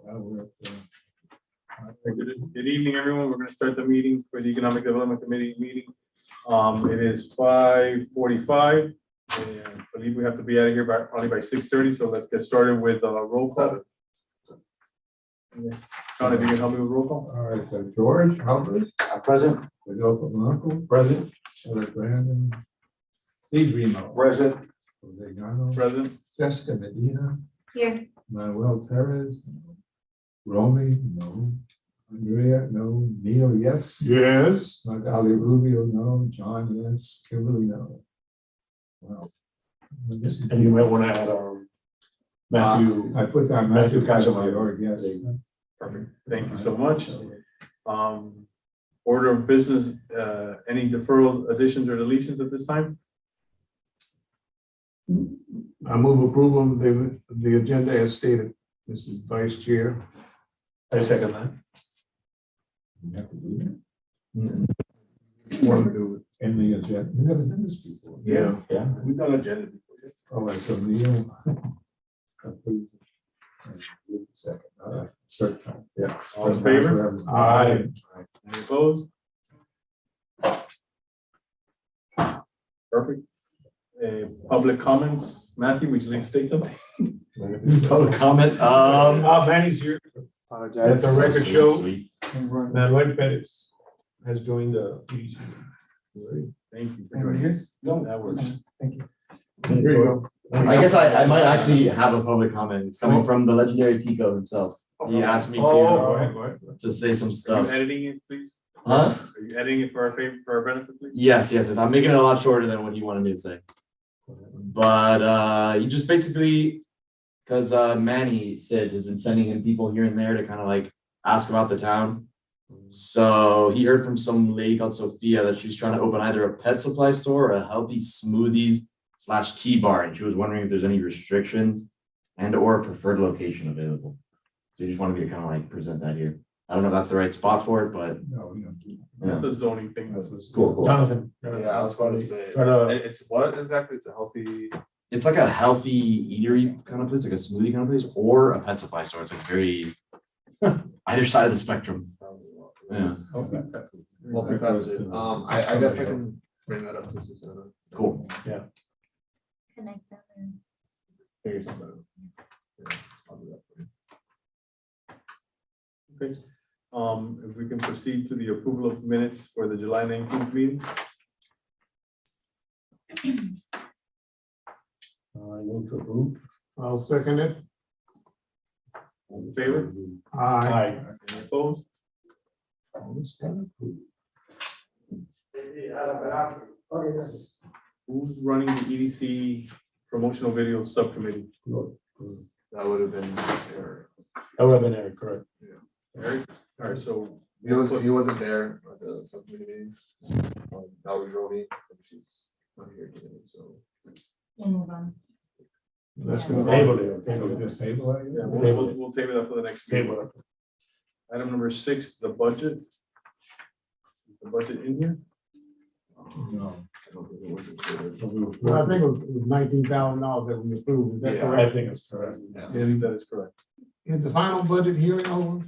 Good evening, everyone. We're going to start the meeting for the Economic Development Committee meeting. It is 5:45, and I believe we have to be out of here probably by 6:30. So let's get started with roll call. John, if you can help me with roll call. All right, so George Hubbard, Present. Adolfo Blanco, present. Eric Brandon, Steve Remo, Present. Jose Gano, Present. Jessica Medina, Here. Manuel Perez, Romy, no. Andrea, no. Neil, yes. Yes. Magali Rubio, no. John, yes. Kimberly, no. Wow. And you might want to add Matthew. I put down Matthew Matthew Casamar. yes. Perfect. Thank you so much. Order of business, any deferrals, additions, or deletions at this time? I move approval of the agenda as stated, Mrs. Vice Chair. I second that. We have to do that. Want to do it. In the agenda. We never done this before. Yeah. Yeah. We've done agenda before. All right, so Neil. approved. Second, all right, start time, yeah. All in favor? Aye. Any opposed? Perfect. Public comments. Matthew, would you like to state something? Public comment. Manny's here. Apologize. Let the record show. Sweet. Manuel Perez has joined the EDC. Thank you for joining us. No, that works. Thank you. Here you go. I guess I might actually have a public comment. It's coming from the legendary Tico himself. He asked me to say some Are you stuff. editing it, please? Huh? Are you editing it for our favor, for our benefit, please? Yes. I'm making it a lot shorter than what he wanted me to say. But he just basically, because Manny said has been sending him people here and there to kind of like ask about the town. So he heard from some lady called Sophia that she's trying to open either a pet supply store or a healthy smoothies / tea bar, and she was wondering if there's any restrictions and or a preferred location available. So you just wanted me to kind of like present that here. I don't know if that's the right spot for it, but No, we don't do That's a zoning thing. cool. Jonathan. Yeah, I was about to say, Try to- it's what exactly? It's a healthy. It's like a healthy eatery kind of place, like a smoothie kind of place, or a pet supply store. It's like very either side of the spectrum. Yeah. Multifaceted. I guess I can bring that up to Susanna. Cool. Connect them and Figure something out. Yeah, I'll do that for you. Okay. If we can proceed to the approval of minutes for the July 19th meeting. I move to approve. I'll second it. All in favor? Aye. Any opposed? Who's running the EDC promotional video subcommittee? That would have been Eric. That would have been Eric, correct. Eric? All right, so He wasn't there at the subcommittee meeting. That was Romy, and she's not here today, so. we'll move on. Let's Yeah. table it. So we just table it? yeah, we'll table that for the next meeting. Table it. Item number 6, the budget. Is the budget in here? No. I don't think it was included. Well, I think it was $19,000 that we approved. Is that Yeah. I correct? think it's correct. I believe that is correct. Is the final budget hearing over?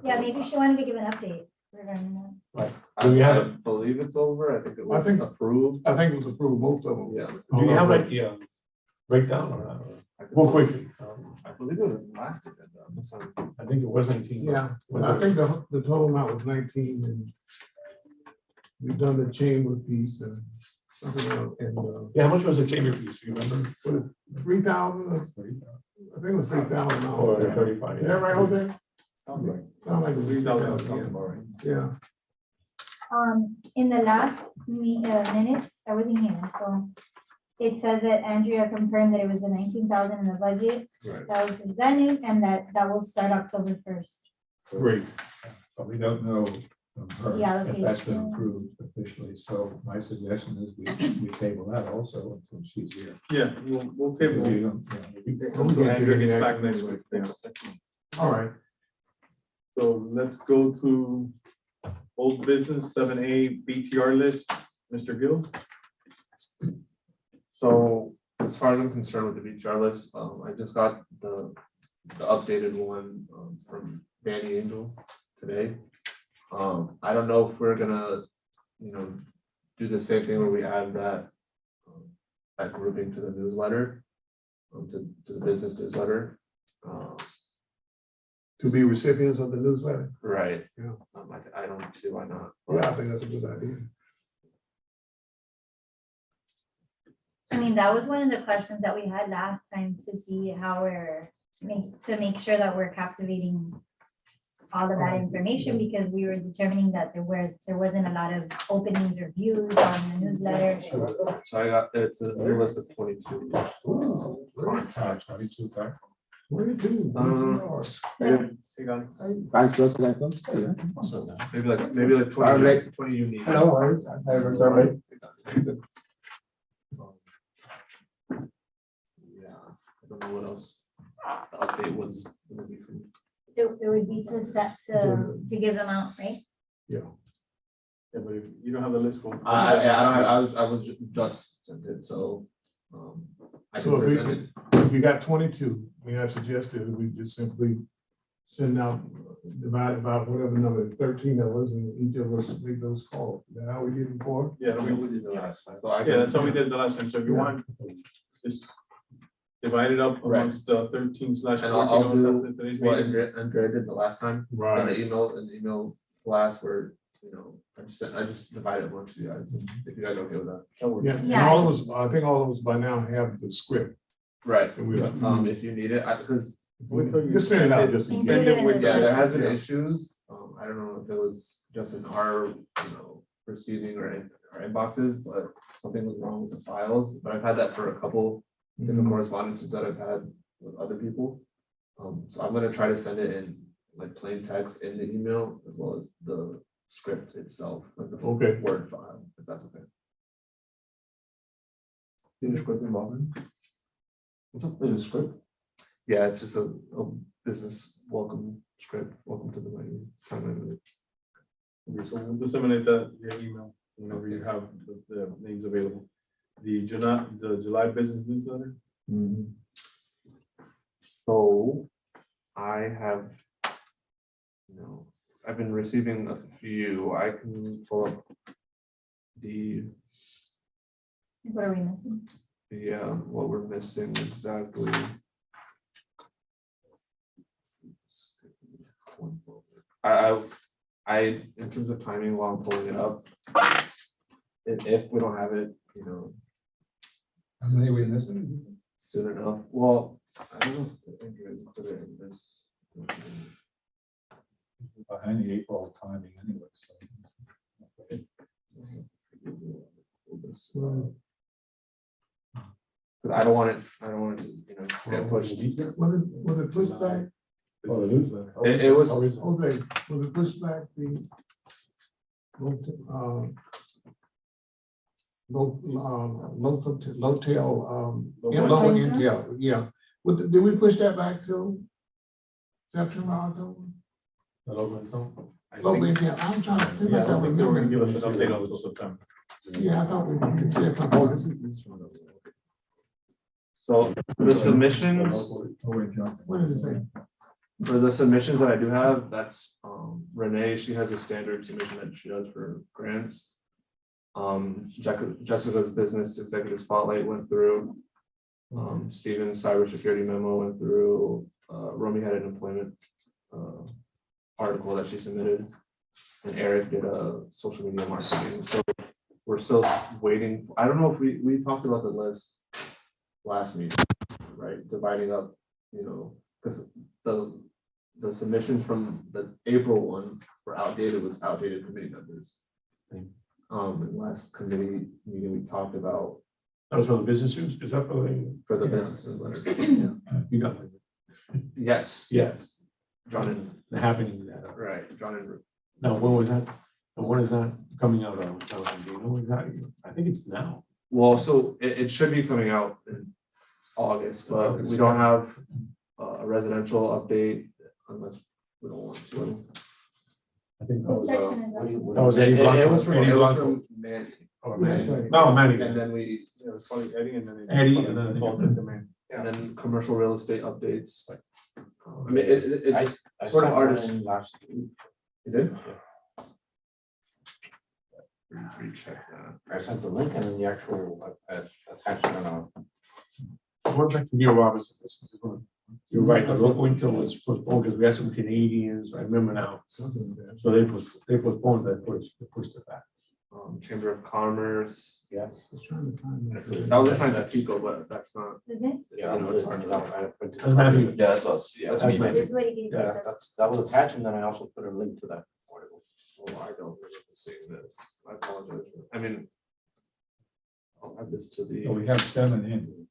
Yeah, maybe she wanted to give an update regarding that. Do we have I believe it's over. I think it I was think- approved. I think it was approved, both of them. Yeah. Do you have like the breakdown or not? Well, quickly. I believe it was last agenda. That's how- I think it was 19. Yeah, I think the total amount was 19 and we've done the chamber piece and something else and Yeah, how much was the chamber piece? You remember? 3,000, I think it was Or $3,000. 35? Is that right, Jose? Sounds right. Sound like it was 3,000 3,000, something about right. yeah. In the last minutes, I wasn't here, so it says that Andrea confirmed that it was the 19,000 in the budget Right. that was presented and that will start October 1st. Great. But we don't know from her The if that's been allocation. approved officially, so my suggestion is we table that also until she's here. Yeah, we'll table We it don't, yeah, we- until Andrea gets back next week. Yeah. All right. So let's go to old business 7A BTR list. Mr. Gill? So as far as I'm concerned with the BTR list, I just got the the updated one from Danny Angel today. I don't know if we're gonna, do the same thing where we add that grouping to the newsletter, to the business newsletter. To be recipients of the newsletter. Right. Yeah. I don't see why not. Yeah, I think that's a good idea. I mean, that was one of the questions that we had last time to see how to make sure that we're captivating all of that information, because we were determining that there wasn't a lot of openings or views on the newsletter. So I got, it's a new list of 22. 22, right? What do you do? Maybe, hang on, Thanks, Russ, that comes. maybe like 20, 20 unique. Hello, I have survey. Yeah, I don't know what else the update was gonna be from. It would be to give them out, right? Yeah, but if you don't have the list, we'll. I don't have, I was just sent it, so, I can So present it. if you got 22, I suggested we just simply send out, divide about whatever number, 13 of us, and each of us make those calls. Is that how we did it before? Yeah, We did the last time. So I yeah, can- that's how we did the last time. So if you want, just divide it up Right. amongst the 13/14 And I'll of us do after today's what meeting. Andrea did the last time, in Right. the email blast where, I just divided amongst you guys, if you guys are okay with that. That works. Yeah, and Yeah. all of us, I think all of us by now have the script. Right, And we, if you need it, because Wait till you just send it out send just in Include case. it in the yeah, there has been Yeah. issues. I don't know if it was just in our, receiving or in our inboxes, but something was wrong with the files. But I've had that for a couple different correspondences that I've had with other people. So I'm gonna try to send it in like plain text in the email as well as the script itself, like the Okay. Word file, if that's okay. Finish script involvement? What's up with the script? Yeah, it's just a business welcome script, welcome to the meeting. Kind of. So we'll disseminate that via email whenever you have the names available. The July business newsletter. Mhm. So I have, I've been receiving a few. I can pull up What are we missing? what we're missing exactly. I, in terms of timing while I'm pulling it up, if we don't have it, How many we missing? soon enough, well, I don't know if Andrea put it in this. Behind the April timing anyway, so. Because I don't want it to, get pushed. Was it pushed back? Oh, the newsletter. It was- Jose, was it pushed back the? Local, Intel, yeah. Did we push that back to September, October? The local intel? I Local think- Intel, I'm trying to think. Yeah, I I don't think they were gonna give us remember. an update until September. Yeah, I thought we said Oh, something. this is from the. So the submissions, What did it say? for the submissions that I do have, that's Renee, she has a standard submission that she does for grants. Jessica's business executive spotlight went through. Steven's cybersecurity memo went through. Romy had an employment article that she submitted. And Eric did a social media marketing, so we're still waiting. I don't know if we talked about the list last meeting, right? Dividing up, because the submissions from the April one were outdated with outdated committee members. In last committee meeting, we talked about That was for the business use, is that for the? for the Yeah. businesses letters. You got it. Yes, Yes, John and, the happening that. right, John and, Now, when was that? And when is that coming out of? Jonathan? Do you know when that? I think it's now. well, so it should be coming out in August, but we don't have a residential update unless we don't want to. I think that What was, section is that? that was Eddie Blanco. It was from Eddie Blanco. Manny. Oh, Manny. Right. No, Manny. And then we, Yeah, it was probably Eddie and then. Eddie and then- Defaulted to me. and then commercial real estate updates. I mean, it's I sort of sent artist. one last week. Is it? Recheck that. I sent the link and then the actual attachment. What back to you, Robert? You're right, the local winter was postponed because we had some Canadians, I remember now. Something like that. So they postponed that push it back. Chamber of Commerce. Yes. I was trying to find that. That was assigned to Tico, but that's not. Is it? Yeah, You know, it's hard to- That's Matthew. Yeah, that's us. Yeah, that's me. That's This is what you Yeah, that was attached, and then I also put a link to that article. Oh, I don't remember seeing this. I apologize. I mean, I'll add this to So we the. have 7 in,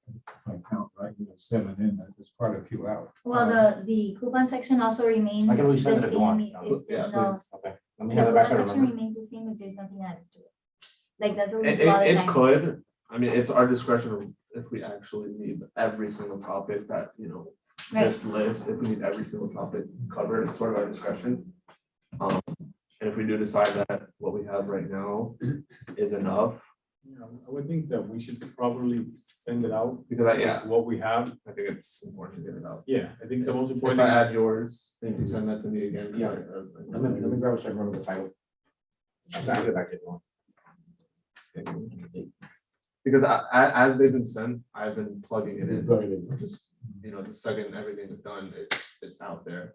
my count, right? We have 7 in, there's quite a few out. Well, the coupon section also remains I can the resend it if you want. same. If there's Yeah, no, Okay, let the me have it back, I coupon section remember. remains the same if there's nothing added to it. Like, that's what we It, do all the it time. could, I mean, it's our discretion if we actually need every single topic that, Right. this list, if we need every single topic covered, it's sort of our discretion. And if we do decide that what we have right now is enough, Yeah, I would think that we should probably send it out. because What we have, I think it's important to get it out. yeah, I think the most If important I thing is add yours, then you send that to me again. Yeah. Let me grab a second, remember the title. I'll get it back if you want. Because as they've been sent, I've been plugging it in, just, the second everything is done, it's out there.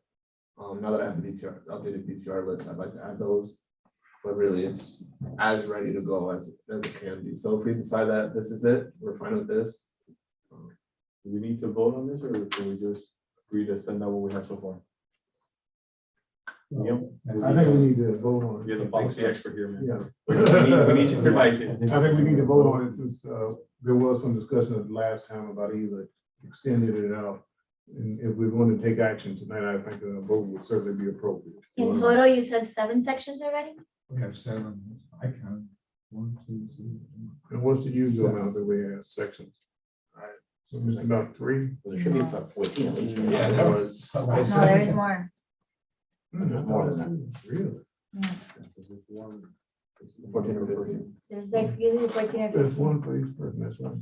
Now that I have the BTR, updated BTR list, I'd like to add those. But really, it's as ready to go as it can be. So if we decide that this is it, we're fine with this. do we need to vote on this, or can we just agree to send out what we have so far? Yeah. I think we need to vote on it. You're the policy expert here, man. Yeah. We need your advice here. I think we need to vote on it since, there was some discussion at the last time about either extending it out. And if we're going to take action tonight, I think a vote would certainly be appropriate. In total, you said 7 sections already? We have 7, I count, 1, 2, 3. And what's the usual amount that we have sections? So it's about 3. Well, there should be about 14 at least. right? Yeah, there was. No, there's more. There's more than that. Really? Yeah. 14 or 15. There's like usually 14 or There's 15. one for each person, that's right.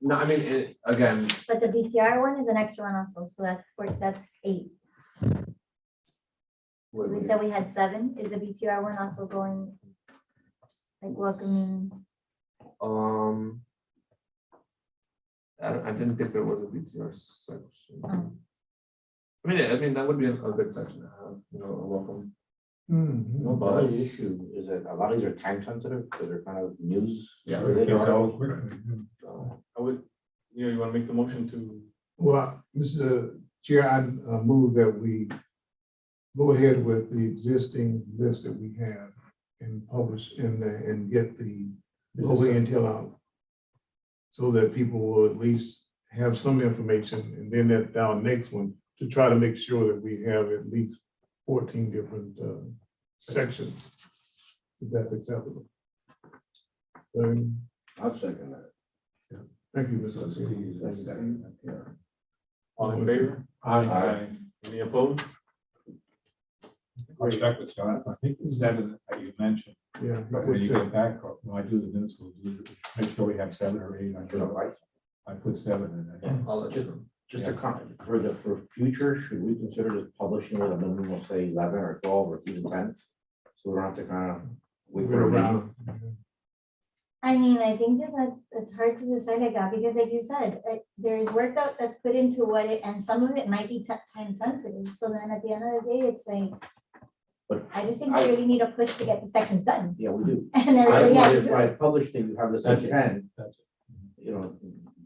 No, I mean, again, But the BTR one is an extra one also, so that's 8. We said we had 7. Is the BTR one also going? Like welcoming? I didn't think there was a BTR section. Oh. I mean, that would be a good section to have, a welcome. Mhm. No, but the issue is that a lot of these are time sensitive, because they're kind of news. Yeah, related It's all articles. quick. So, I would, you want to make the motion to, Well, Mr. Chair, I move that we go ahead with the existing list that we have and publish and get the local intel out. So that people will at least have some information, and then at our next one, to try to make sure that we have at least 14 different sections. If that's acceptable. I'll second that. Thank you, So Mr. Steve, Chair. that's second, yeah. all in favor? Aye. Any opposed? I'll check with Scott. I think it's 7 that you mentioned, Yeah. but when you get back, when I do the minutes, we'll make sure we have 7 or 8. I put 7 in there. I'll let you know. Just to comment, for future, should we consider just publishing with a minimum of say 11 or 12 or even 10? So we don't have to kind of wait for a meeting. I mean, I think that it's hard to decide like that, because like you said, there's work that's put into and some of it might be time sensitive, so then at the end of the day, it's like. But I just think we really need a push to get the sections done, Yeah, we do. and there I really has to If do I it. published it, you have this at That's it. 10, That's it.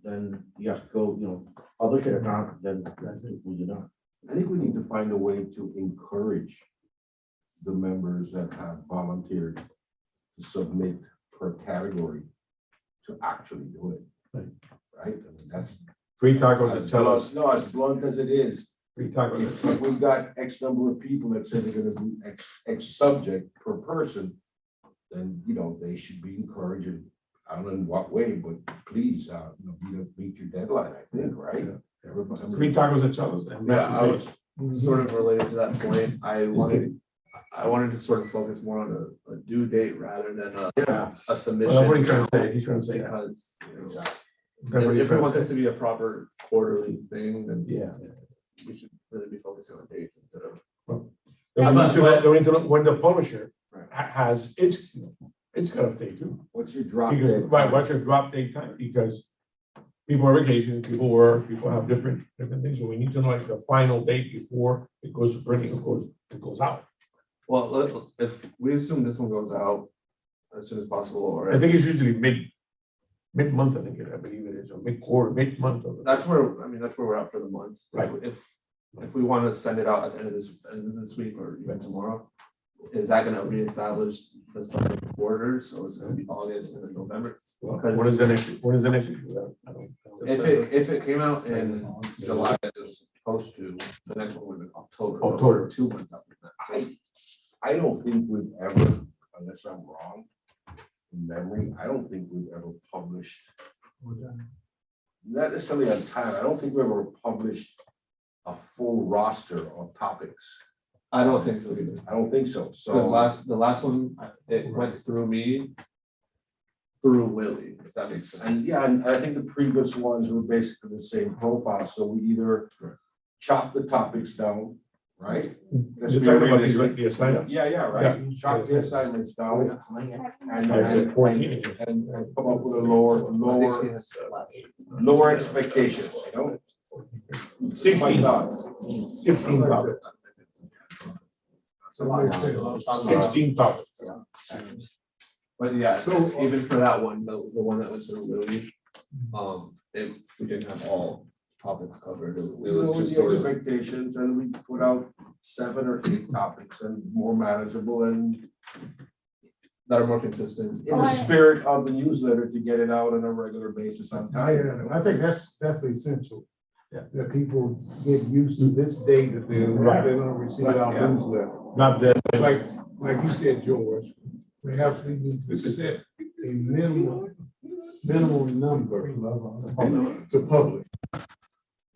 then you have to go, publish it or not, then we do not. I think we need to find a way to encourage the members that have volunteered to submit per category to actually do it. Right? I mean, that's. Free tacos as that tell us, blunt- No, as blunt as it is, free tacos that if tell us. we've got X number of people that say they're gonna do X subject per person, then, they should be encouraged. I don't know in what way, but please, meet your deadline, I think, right? Everybody- I mean, Free tacos that tell us. and Yeah, I was Mhm. sort of related to that point. I wanted to sort of focus more on a due date rather than a submission. Well, what are you trying to say? He's trying to say that. Because, That's what if he's we trying want to this to be a proper quarterly thing, then say. Yeah. we should really be focusing on dates instead of. They need to know when the publisher Right. has its cutoff date too. What's your drop Because, dead? right, what's your drop date time? Because people are vacationing, people work, people have different things, so we need to know like the final date before it goes to printing, it goes out. Well, if we assume this one goes out as soon as possible, or. I think it's usually mid-month, I believe it is, or mid-quarter, mid-month. That's where, I mean, that's where we're at for the month. Right. If we want to send it out at the end of this week or even tomorrow, is that gonna reestablish the start of the quarter? So it's gonna be August and then November? Well, Because- What is the next issue? I don't. If it came out in July as it was supposed to, the next one would have been October. but October. we're 2 months after that. So I don't think we've ever, unless I'm wrong, in memory, I don't think we've ever published, not necessarily on time, I don't think we ever published a full roster of topics. I don't think so either. I don't think so, Because so. the last one, it went through me, through Willie, if that makes sense. And yeah, and I think the previous ones were basically the same profile, so we either chop the topics down, right? Let's You're be talking about realistic. the assignment. Yeah, right, chop the assignments down and, I said and, 14. and come up with a lower expectations, you know? 16. Like 16 topics. that. 16 topics. But yeah, So- so even for that one, the one that was through Willie, we didn't have all topics covered. It What was was just the sort of, expectations, and we put out 7 or 8 topics and more manageable and that are more consistent. in the spirit of the newsletter to get it out on a regular basis on time. I think that's essential. Yeah. That people get used to this date that they're gonna receive our Yeah. newsletter. Not that. Like you said, George, perhaps we need to set a minimum number to publish.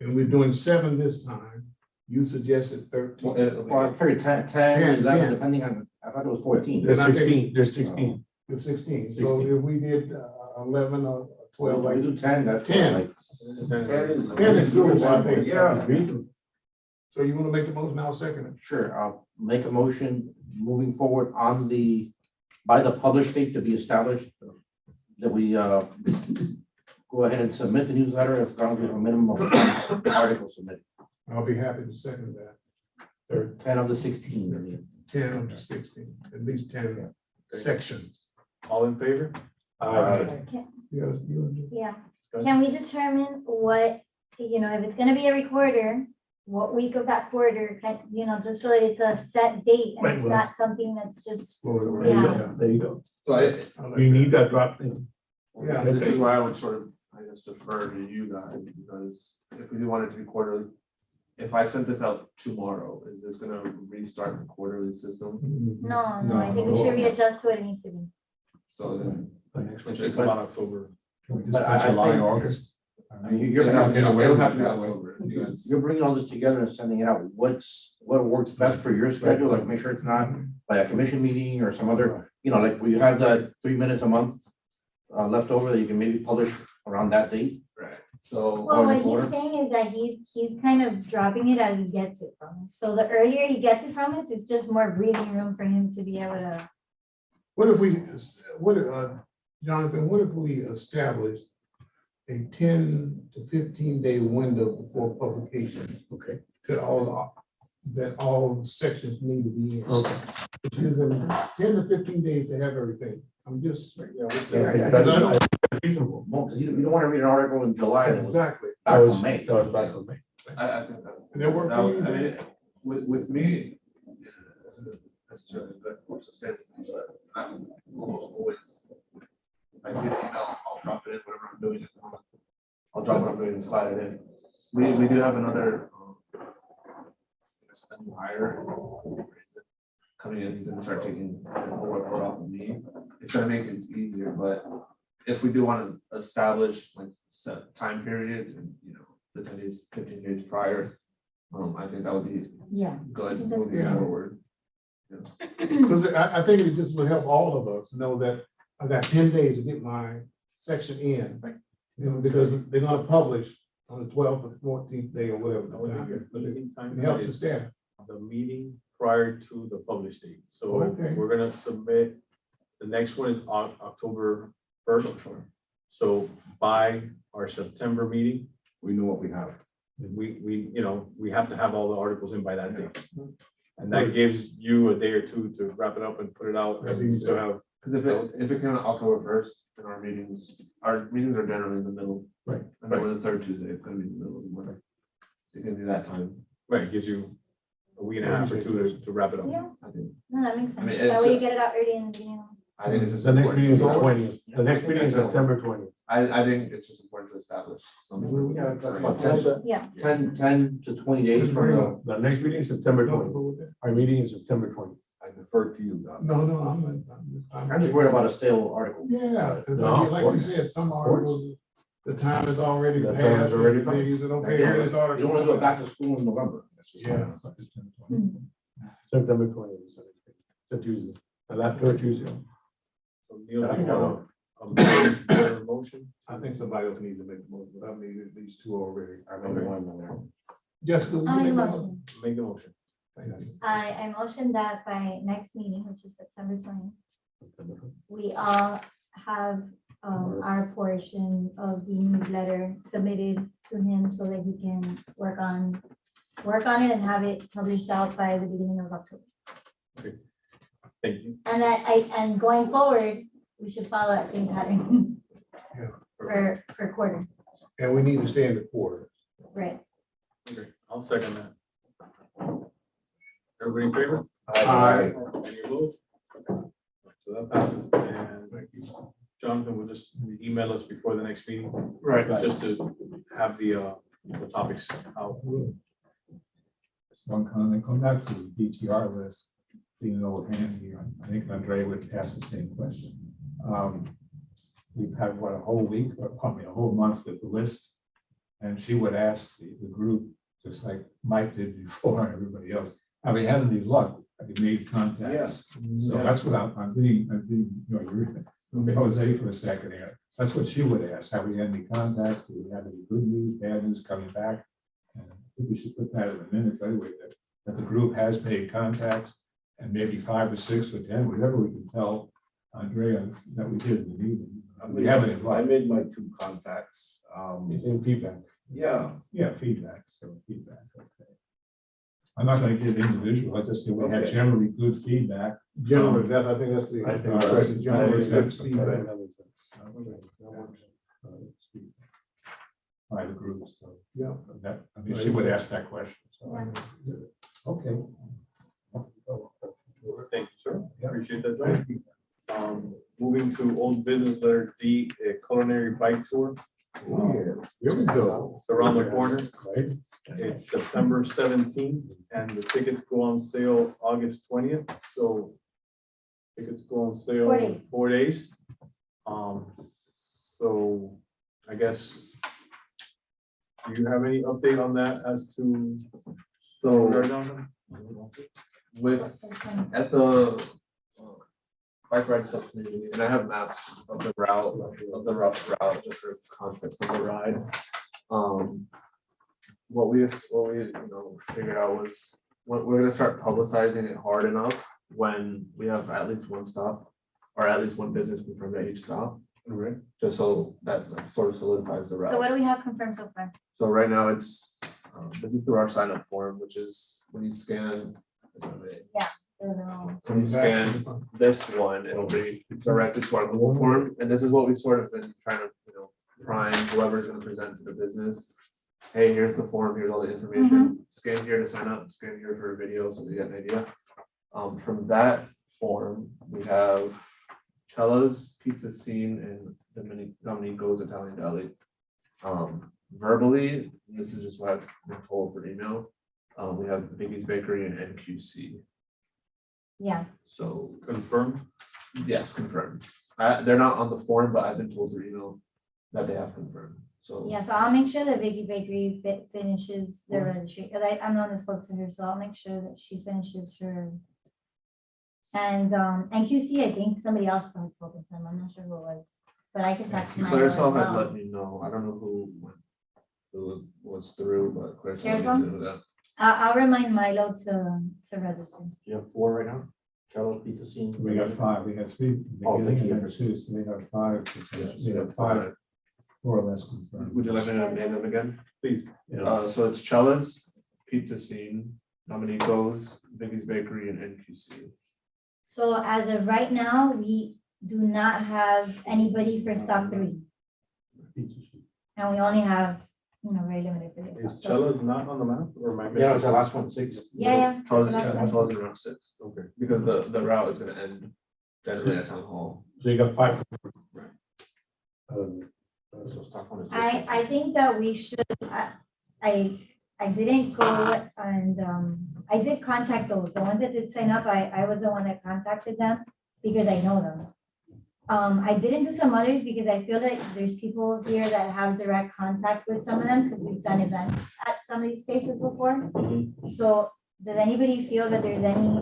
And we're doing 7 this time. You suggested 13. Well, I figured 10, 10, 11, 10. depending on, I thought it was 14. There's And I think- 16, there's 16. The 16. So if we did 11 or 12, Well, we like do 10, that's 10. like, 10 is doable, I think. Yeah. So you want to make the motion, I'll second it. sure, I'll make a motion moving forward on by the published date to be established, that we, go ahead and submit the newsletter if long as we have a minimum of 10 articles submitted. I'll be happy to second that. There are 10 of the 16, I mean. 10 of the 16, at least 10 sections. All in favor? Yeah, can we determine what, if it's gonna be a recorder, what week of that quarter, just so that it's a set date and Right, it's well. not something that's just, There you go, there you go. So You need that drop thing. Yeah. this is where I would sort of, I guess, defer to you guys, because if we do want it to be quarterly, if I sent this out tomorrow, is this gonna restart the quarterly system? no, I think we should readjust to what it needs to be. So then. It should come out October. But I think- August. I mean, you're, It'll bringing- have to be October, if you guys. you're bringing all this together and sending it out. What works best for your schedule? Like, make sure it's not by a commission meeting or some other, like we have that 3 minutes a month left over that you can maybe publish around that date. Right, so. Well, in the what quarter? he's saying is that he's kind of dropping it as he gets it from us. So the earlier he gets it from us, it's just more breathing room for him to be able to. Jonathan, what if we established a 10 to 15-day window before publication? Okay. That all sections need to be in. Okay. It gives them 10 to 15 days to have everything. I'm just. That's reasonable. Well, 'cause you don't want to read an article in July that was Exactly. back That was, in May. that was back in May. I think that. That work for you? I mean, with me, necessarily good for sustainable, but I'm almost always. If I see the email, I'll drop it in, whatever I'm doing. I'll drop what I'm doing and slide it in. We do have another. A new hire. Coming in, he's gonna start taking the whole workload off of me. It's gonna make things easier, but if we do want to establish like set time periods and, the 10 days, 15 days prior, I think that would be Yeah. good moving Yeah. forward. Because I think it just will help all of us know that I got 10 days to get my section in. Because they're gonna publish on the 12th or 14th day or whatever. That would be good. Easy time It helps the is staff. the meeting prior to the published date. So Okay. we're gonna submit, the next one is October 1st. So by our September meeting, We know what we have. we have to have all the articles in by that date. And that gives you a day or two to wrap it up and put it out, and you still have, Because if it came out October first, then our meetings are generally in the middle. Right. And then with the third Tuesday, it's gonna be in the middle of the month. You can do that time, right, it gives you a week and a half or two to wrap it up. Yeah, I think. no, that makes I mean, sense. That it's way a- you get it out early in the beginning. I think it's just. The next important meeting is to- the 20th. The next meeting is September 20th. I think it's just important to establish something. Yeah, that's about 10, Yeah, 10 to 20 days from now. The next meeting is September 20th. Our meeting is September 20th. I defer to you, Don. No, I'm just worried about a stale article. Yeah, 'cause No, like you said, some articles, the time is already The time is passed. already and they passed. said, okay, here it is You don't want to do it article. back to school in November. Yeah. September 20th. is the Tuesday. The last third Tuesday. So Neil, do you want a motion? I think somebody else needs to make the motion, but I've made at least two already. I remember one in there. Jessica, will you I make the motion. motion? Make the motion. Thank you. I motion that by next meeting, which is September 20th, we all have our portion of the newsletter submitted to him so that he can work on it and have it published out by the beginning of October. Thank you. And going forward, we should follow that same pattern Yeah. for quarter, And we need to stay in the quarter. right? Okay, I'll second that. Everybody in favor? Aye. Any opposed? So that passes, and Jonathan will just email us before the next meeting, Right. just to have the topics out. Just one comment, going back to the DTR list, being an old hand here, I think Andre would ask the same question. We've had, what, a whole week, or probably a whole month with the list, and she would ask the group, just like Mike did before, and everybody else, have we had any luck? Have you made contacts? So that's what I'm being, you're, Jose for a second here. That's what she would ask. Have we had any contacts? Do we have any good news, bad news coming back? And I think we should put that in the minutes anyway, that the group has made contacts, and maybe 5 or 6 or 10, whatever we can tell Andrea that we did in the meeting. We haven't I invited, made my 2 contacts. it's in feedback. Yeah, Yeah, feedback, so feedback, okay. I'm not gonna give individual, I just say we had Okay. generally good feedback. Generally, I think that's the. I think that's- expression, generally, that good makes sense. feedback. That makes sense. Okay, that works. By the group, so. Yeah. That, I mean, she would ask that question, so. Okay. Thank you, sir. Yeah. Appreciate that, John. Moving to old business letter D, a culinary bike tour. Oh, yeah. Here we go. It's around the corner. Right? It's September 17th, and the tickets go on sale August 20th, so tickets go on sale 4 days. 4 days. So I guess, do you have any update on that as to? So with, at the bike ride subcommittee, and I have maps of the route, of the rough route, just for context of the ride. What we figured out was, we're gonna start publicizing it hard enough when we have at least one stop, or at least one business confirmed at each stop, just so that sort of solidifies the route. So what do we have confirmed so far? So right now it's, this is through our sign up form, which is when you scan. When you scan this one, it'll be directed to our Google form, and this is what we've sort of been trying to, prime whoever's gonna present to the business. Hey, here's the form, here's all the information, scan here to sign up, scan here for a video, so they get an idea. From that form, we have Cella's Pizza Scene and Dominico's Italian Deli. Verbally, this is just what I've been told for email, we have Biggie's Bakery and NQC. Yeah, So, Confirmed? yes, confirmed. They're not on the form, but I've been told through email that they have confirmed, so. yeah, so I'll make sure that Vicky Bakery finishes their registry, because I'm the one that spoke to her, so I'll make sure that she finishes her. And QC, I think somebody else from spoken to them, I'm not sure who it was, but I can talk to my. Claire herself had let me know, I don't know who went. was through, but Chris. There's wanted to one? do that. I'll remind Milo to register. You have 4 right now? Cello, pizza scene? We got 5, we had 3. in the Oh, beginning, thank you. and then 2, so we got 5. We got 5 more or less confirmed. Would you like me to name them again? Please. So it's Chella's, Pizza Scene, Dominico's, Biggie's Bakery, and NQC. So as of right now, we do not have anybody for stock 3. And we only have, very limited for this. Is Chella's not on the map or am I missing? Yeah, it's the last one, 6. Yeah. Charles, Last yeah, one. Charles is around 6, Okay. because the route is gonna end definitely at Town Hall. So you got 5. So stock 1 is. I think that we should, I didn't go and, I did contact those, the ones that did sign up, I was the one that contacted them because I know them. I didn't do some others because I feel like there's people here that have direct contact with some of them because we've done events at some of these spaces before. So does anybody feel that there's any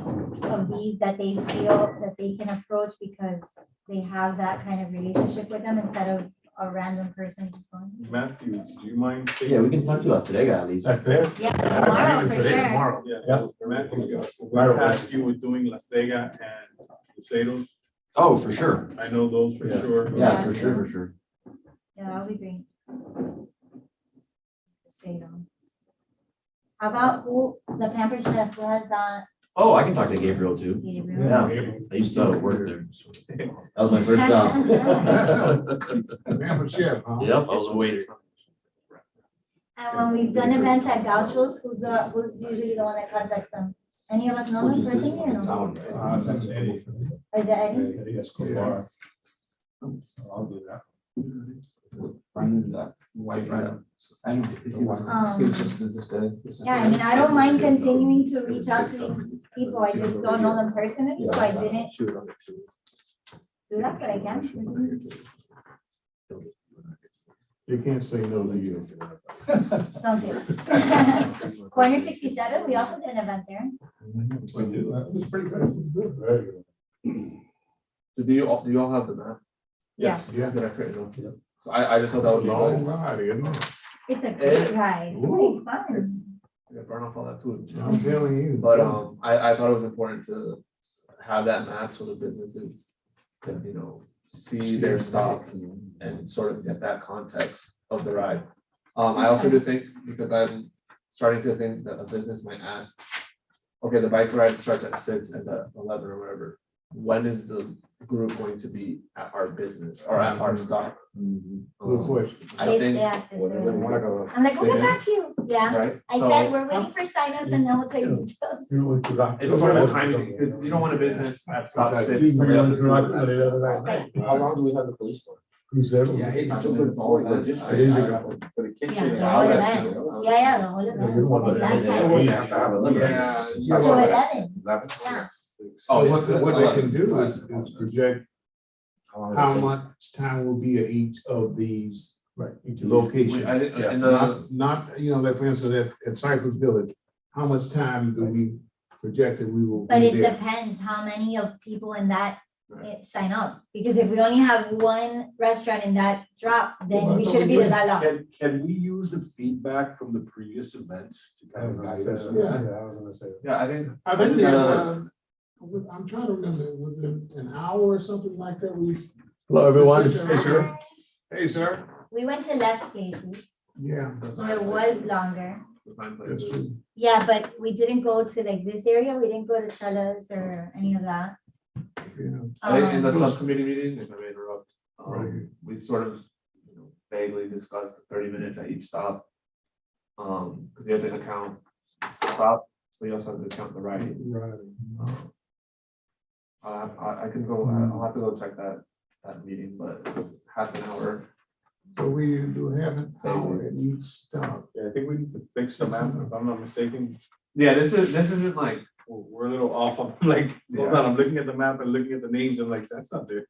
of these that they feel that they can approach because they have that kind of relationship with them instead of a random person just going? Matthew, do you mind? Yeah, we can talk to that today, at least. That's there? Yeah, tomorrow for Today, sure. tomorrow. Yeah, Matthew, we tasked you with doing Las Vegas and Crusados. Oh, for sure. I know those for Yeah. sure. Yeah, for sure, for sure. Yeah, that'll be great. Say them. How about who, the Pampered Chef, who has that? Oh, I can talk to Gabriel too. Yeah, I used to work there. That was my first job. Pampered Chef, huh? Yep, I was a waiter. And when we've done events at Gauchos, who's usually the one that contacts them? Any of us know them personally or no? That's Eddie. Is it Eddie? Eddie Escobar. So I'll do that. White right. And if you want, Um, it's just this day. Yeah, I mean, I don't mind continuing to reach out to these people, I just don't know them personally, so I didn't She was on it too. do that, but I can. You can't say no to you. Don't say that. Corner 67, we also did an event there. We do. It was pretty good. It was good. Very good. So do you all have the map? Yeah, Yeah. Did I create it? Yeah. So I just thought that would be Long good. ride, isn't it? it's a great ride, it's really fun. I gotta burn off all that food. I'm telling you. But I thought it was important to have that map so the businesses can, see their stock and sort of get that context of the ride. I also do think, because I'm starting to think that a business might ask, okay, the bike ride starts at 6 and at 11 or whatever. When is the group going to be at our business or at our stop? Good question. I They think, asked us Whatever, earlier. wanna go. I'm like, we'll get back to you, yeah. right? I So- said, we're waiting for signups and then we'll tell you details. It's sort of timing, because you don't want a business at stop 6. You somebody else is really doing that. Right. How long do we have the police for? Yeah, it's a good point, logistics. It is a For the Yeah, kitchen. the whole event. Yeah, the whole event. you don't want Like last that. time. We have to have a limit. Yeah. So 11, 11? yeah. Oh, So what they can do is project long how will it much time will be at each of these Right. locations. I think Yeah. in the, Not, like for instance, at Cypress Village, how much time do we project that we will But be it there? depends how many of people in that sign up. Because if we only have one restaurant in that drop, then we shouldn't be there that long. Can we use the feedback from the previous events to I kind was of gonna guide say us? that. Yeah. Yeah, I was gonna say that. yeah, I think. I think we Uh, have, I'm trying to remember, was it an hour or something like that? Hello, everyone. Hey, sir. Hey, sir. We went to less places, Yeah. so it was longer. That's true. Yeah, but we didn't go to like this area, we didn't go to Chella's or any of that. Yeah. I think in the Um, subcommittee meeting, if I may interrupt, Right. we sort of vaguely discussed 30 minutes at each stop. Because you have to account stop, but you also have to account the ride. Right. I can go, I'll have to go check that meeting, but half an hour. So we do have an hour at each stop. Yeah, I think we need to fix the map, if I'm not mistaken. Yeah, this isn't like, We're a little off. I'm like, hold on, I'm looking at the map and looking at the names. I'm like, that's not there.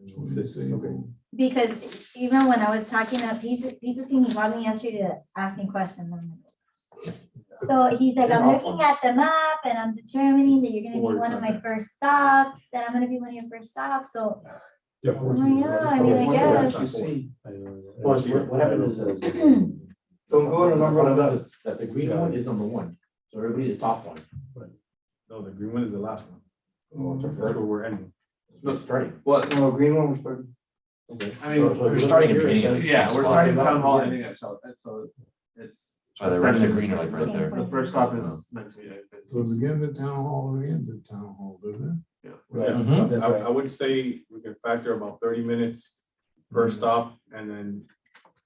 Okay. Because even when I was talking to Pizza Scene, he called me yesterday asking questions. I'm like, so he's like, I'm looking at the map and I'm determining that you're gonna be one of my first stops, that I'm gonna be one of your first stops, so Yeah. Oh, yeah, I mean, I What guess. you see, I know. Boss, what happened is that. Don't go in the number on that. That the green one is number one, so everybody's the top one. No, the green one is the last one. Oh, it's our That's first where we're ending. one. Starting. What, No, green one, we're starting. Okay. I mean, So we're if you starting look at here, it beginning. says- yeah, we're starting Yeah. town hall, ending at Shelter, so it's. So the red and the green are like right there. The first stop is meant to be. So it begins at town hall and ends at town hall, doesn't Yeah, Mhm. I would say we can factor about 30 minutes per stop and then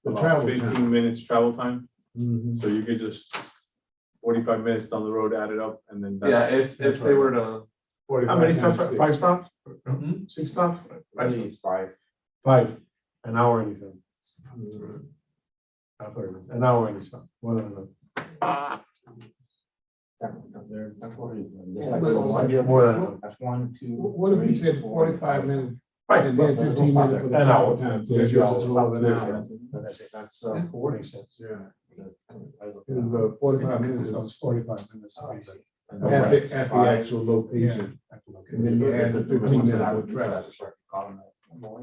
The about travel time. 15 minutes travel time. it? Mhm. So you could just 45 minutes down the road, add it up, and then Yeah, that's. if they were to, How many 45 stops? times six. 5 stops? Hmm? 6 stops? I think five. 5, an hour anything. An hour any stop, one and another. That's what it is. Yeah, That's but- like Yeah, more than- That's 1, 2. What if we 3, said 4, 45 minutes Right, and then 15 minutes for the An travel hour. time? So Yeah, that's yeah, just a little over an hour. That's Yeah. 40. Makes sense. Yeah. That's- It's 45 minutes It's is 45 minutes. Oh, I see. at the actual location. And then you add the 15 minutes with traffic. No,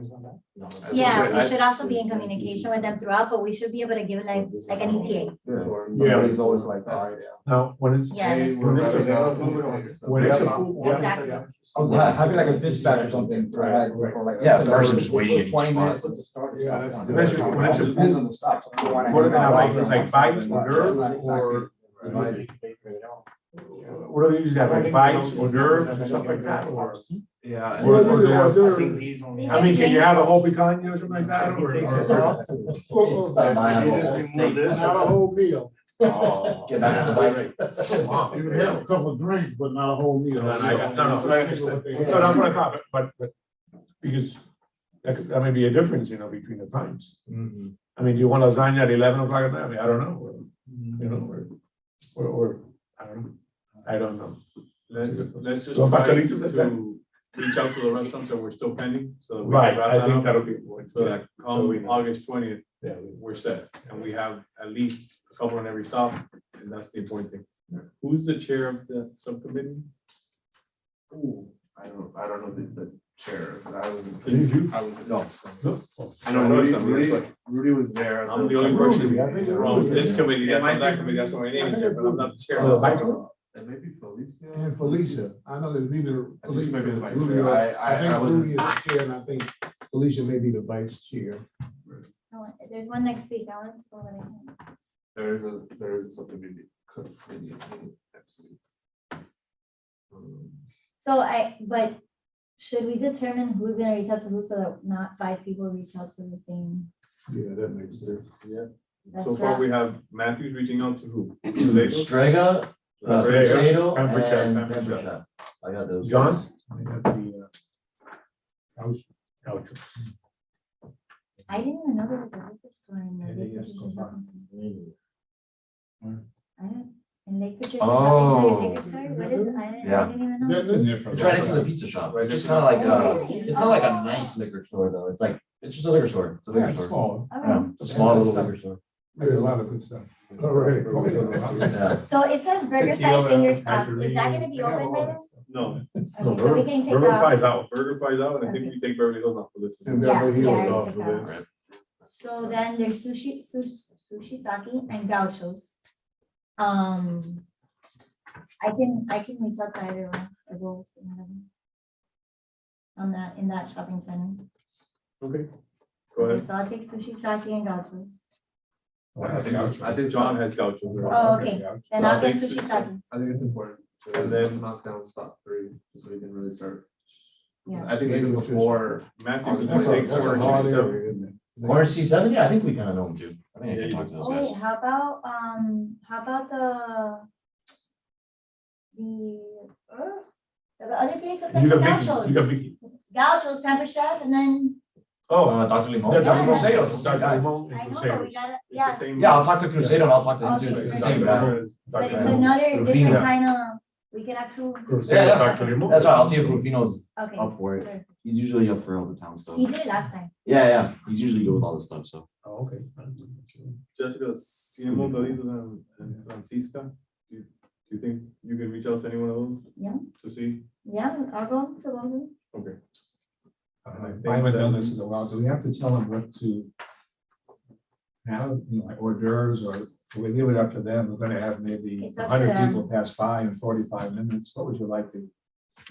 Yeah, we I- should also be in communication with them throughout, but we should be able to give it like an ETA. Yeah. It's always like that. Now, when it's, Yeah. Hey, we're when it's, running out. when it's a full. Exactly. Having like a dispatch or something. For like. Yeah, a person just waiting at each 20 spot. minutes with the start. Yeah, that's- Eventually, when it's a Depends full, on the stop. what are they have, like bites or nerves, or what do they usually have, like bites or nerves or stuff like that, or? Yeah. Or- or Well, they have- they're- These I mean, can you have a whole picanha or something like that, or? Not a whole meal. Get back to the bike. You can have a couple of drinks, but not a whole meal. No, I understand. No, that's what I thought, but, because that may be a difference, between the times. Mhm. I mean, do you want lasagna at 11 o'clock at night? I mean, I don't know, or, I don't know. Let's just So, try Pacholitos, that's to reach out to the restaurants that we're still pending, so that we Right, can wrap I that think up. that'll be important. So that So we come know. August 20th, Yeah. we're set, and we have at least a couple on every stop, and that's the important thing. Who's the chair of the subcommittee? Ooh, I don't know the chair, but I was. You? I was. No. No? I know Rudy- Rudy was there. I'm the only person Rudy, I think from Rudy. this committee Yeah, that's on might that be- committee, that's why my name is there, but I'm not the chair. Oh, of the vice subcommittee. And maybe Felicia. And Felicia, I know there's either. I think she might be the vice Rudy chair. or- I think wasn't- Rudy is the chair, and I think Felicia may be the vice chair. Oh, there's one next week. I want to go over there. There is something maybe. Next week. So but should we determine who's gonna reach out to who so that not 5 people reach out to the same? Yeah, that makes sense. Yeah, That's so far right. we have Matthews reaching out to who? Strega, Strega, Cruzeiro, Pamper Chef, and Pamper Pamper Chef. Chef. I got those. John? I mean, that'd be, Gaucho. I didn't even know there was a liquor store in the Yeah, Lake yes, Patricia go far. Shopping Center. I don't, in Lake Patricia Oh. Shopping Center, liquor store, what is it? I Yeah. didn't even Is know. that new? It's right next to the pizza shop. Right It's just next kind to of like Oh, really? it's not like a Oh. nice liquor store though. It's just a liquor store. It's a Yeah, liquor it's store. small. All Yeah, right. it's a small little liquor store. There's a lot of good stuff. All right. Yeah. So it says Burger Tequila, Five Finger Stop, is daiquiris, that gonna be they have open all by that then? stuff. No, No, Okay, so we can take Burger out, Fi's out. Burger Fi's out, and I think we take Beverly Hills off the list. And Yeah, Beverly Hills yeah, I off took the that list. so then there's sushi sake and gauchos. I can reach out to either one, or both, whatever. In that shopping center. Okay, go Okay, ahead. so I'll take sushi sake and gauchos. I think John has Gaucho. Oh, okay. Then So I'll I'll get take sushi sushi. sake. I think it's important to And then- knock down stop 3, just so we can really start. Yeah. I think even before. Matthew, could That's you a- take that's a Orange hard 67? area, isn't it? Orange C7, yeah, I think we kind of know them too. I think I Yeah, can you talk do. to those Oh, wait, guys. how about the other place that You makes got Vicky, you got gauchos? Vicky. Gauchos, Pamper Chef, and then, Oh, Dr. Limon. yeah, Dr. Dr. Cruzeiro, Cruzeiro, it's the same Dr. guy. Limon and I know, but Cruzeiro. we gotta, It's the yes, same- Yeah, I'll talk to Cruzeiro and I'll talk to him too. Okay, It's the great. same guy. but it's Dr. another Rufino. different kind of, we can have two. Cruzeiro, Yeah, yeah. Dr. Limon. That's right. I'll see if Rufino's Okay. up for it. good. He's usually up for all the town stuff. He did it last time. Yeah. He's usually good with all this stuff, so. Oh, okay. Jessica, Simon, Doritos, and Francisca, do you think you can reach out to any one of those? Yeah. To see? Yeah, I'll go to London. Okay. I haven't done this in a while. Do we have to tell them what to have, like hors d'oeuvres, or do we leave it up to them? We're gonna have maybe It's up to 100 them. people pass by in 45 minutes. What would you like to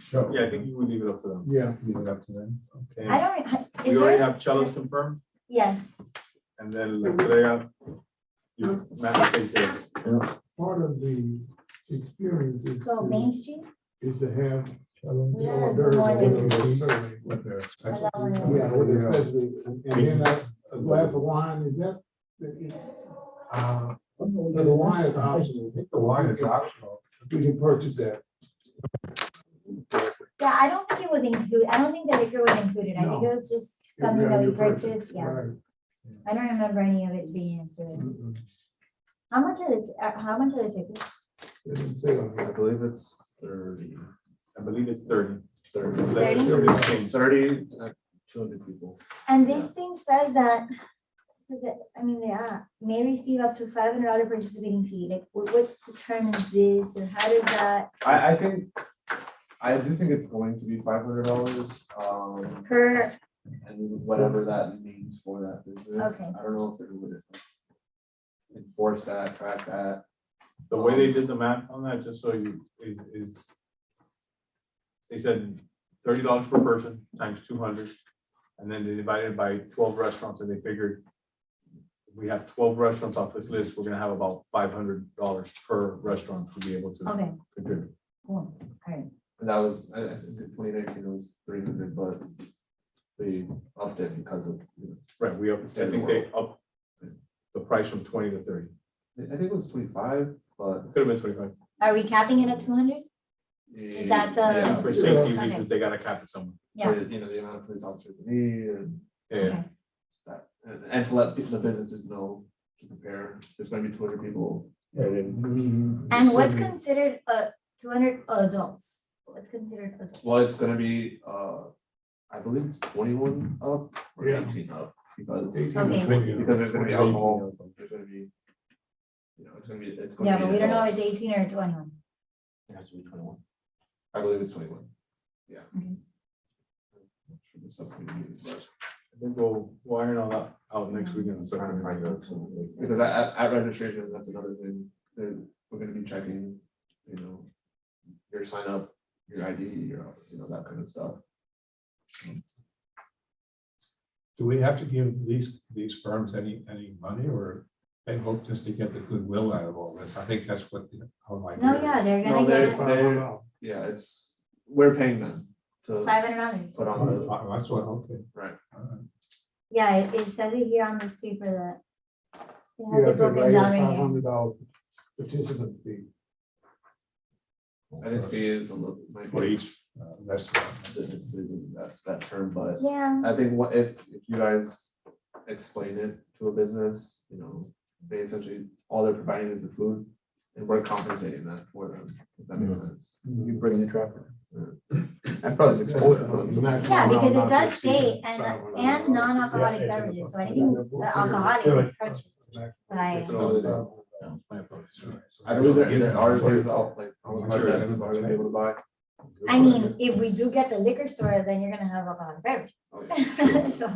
show? Yeah, I think you would leave it up to them. Yeah. Leave it up to them. Okay. I don't, We is already there, have cellos confirmed, yes, and then La Estrella, you, Matt will take care of it. Part of the experience is so Main Street, is to have. We have hors d'oeuvres one or in- whatever they serve. What the special. Yeah, with the especially, and then a glass of wine, is that? The wine is optional. I think the wine is optional. We can purchase that. yeah, I don't think it was included, I don't think the liquor was included, I think it was just something that we purchased, yeah. Right. I don't remember any of it being included. Mm-mm. How much are the tickets? It didn't say on I here. believe it's 30. I believe it's 30. 30. Unless it's 30? already changed. 30, 200 people. And this thing says that, I mean, may receive up to $500 participating fee, like what determines this, or how does that I think, I do think it's going to be $500, per, and whatever that means for that business. Okay. I don't know if it would enforce that, track that. The way they did the math on that, just so you, is they said $30 per person times 200, and then they divided it by 12 restaurants, and they figured if we have 12 restaurants off this list, we're gonna have about $500 per restaurant to be able to okay, contribute. cool, all right. And that was, I think in 2019 it was 300, but they upped it because of, Right, we up, I think they upped the price from 20 to 30. I think it was 25, but. Could have been 25. Are we capping it at 200? Is that the- Yeah, For safety Okay. reasons, they gotta cap it somewhere. Yeah, for, the amount of police officers we need and Yeah, okay, that, and to let the businesses know to prepare. There's gonna be 200 people. and what's considered 200 adults? What's considered adults? Well, it's gonna be, I believe it's 21 up or Yeah. 18 up because, Okay. because there's gonna be alcohol, there's gonna be, it's gonna be, it's gonna Yeah, be. but we don't know if adults. it's 18 or 21. It has to be 21. I believe it's 21. Yeah. Okay. The subcommittee meeting, but- I think we'll iron all that out next week and start. Because at registration, that's another thing, that we're gonna be checking, your sign up, your ID, that kind of stuff. Do we have to give these firms any money, or they hope just to get the goodwill out of all this? I think that's what the whole idea. No, yeah, they're No, gonna get they're, we're paying them to $500. put on the, That's what, okay. right. All right. Yeah, it says it here on this paper that. It Yeah, has it's it a broken down right $500 here. participant fee. I think fee is a little, might For be each restaurant. that term, but Yeah, I think what if you guys explain it to a business, they essentially, all they're providing is the food, and we're compensating that for them, if that makes sense. You bring in the traffic. That probably is exposure. yeah, because it does say, and non-alcoholic beverages, so anything alcoholic is purchased by. It's another thing. No, my apologies. I believe there are things out, like, how much are gonna be able to buy? I mean, if we do get the liquor store, then you're gonna have alcoholic beverages. Oh, yeah. So,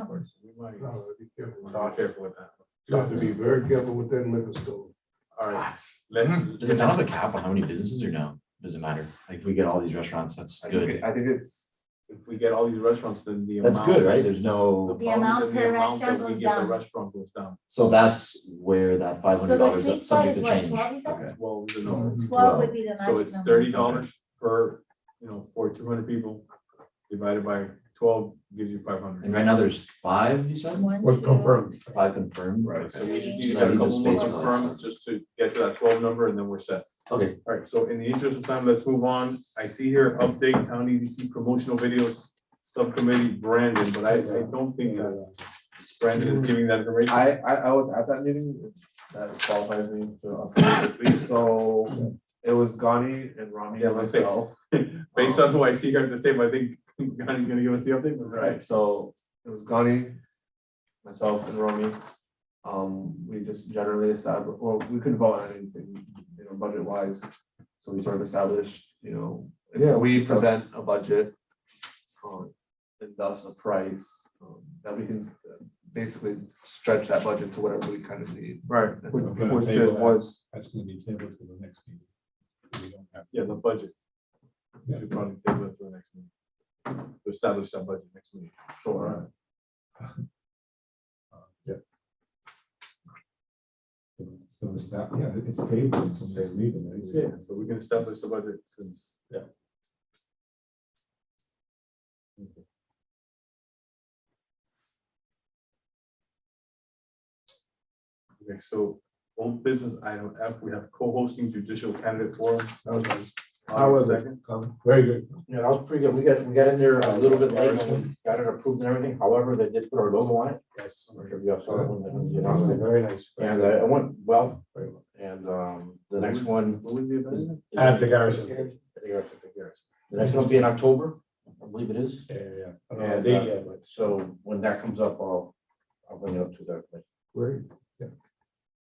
We might Be careful. be careful with that. You have to be very careful with that liquor store. All right. Let, Does it have a cap on how many businesses or no? Does it matter? Like if we get all these restaurants, that's I think good. it's, if we get all these restaurants, then the That's amount. good, right? There's no, The amount problems and per the amount that restaurant we goes give the down. Restaurant goes down. so that's where that So $500 the sweet that's spot subject is to what, change. 12 you said? Okay. 12 is the number. 12 would be the magic So it's number. $30 per, for 200 people, divided by 12 gives you And 500. right now there's 5, you said? One, What's two, confirmed? 5 confirmed? Right, so we just need to So get that a leaves a couple more space for confirmed, that. just to get to that 12 number, and then we're set. Okay, All right, so in the interest of time, let's move on. I see here, update town EDC promotional videos, subcommittee Brandon, but I don't think that Brandon is giving that information. I was at that meeting, that qualifies me to update quickly, so it was Gani and Rami Yeah, and let's say- myself. Based on who I see here at the table, I think Ghani's gonna give us the update, but Right, so it was Gani, myself and Rami. We just generally established, well, we couldn't vote on anything, budget wise. So we sort of established, if we present a budget, and thus a price, that we can basically stretch that budget to whatever we kind of need. Right, We're gonna Which table it that. was, That's gonna be tabled to the next meeting. We don't have. yeah, the budget. We should probably table it for the next meeting. To establish that budget next meeting. Sure. Yeah. So it's not, yeah, it's tabled until they leave it. Yeah, so we can establish the budget since, yeah. Okay, so old business item F, we have co-hosting judicial candidate forum. That was nice. How was second? Very good. Yeah, that was pretty good. We got in there a little bit late when we got it approved and everything. However, they did put our logo on it. Yes. I'm not sure if you all saw it when the announcement. Very nice. And it went well. Very well. And the next one. What was the event? is- At the Garrison. The next one will be in October, I believe it is. Yeah, yeah. I don't know And, the date yet, but So when that comes up, I'll bring it up to that. great.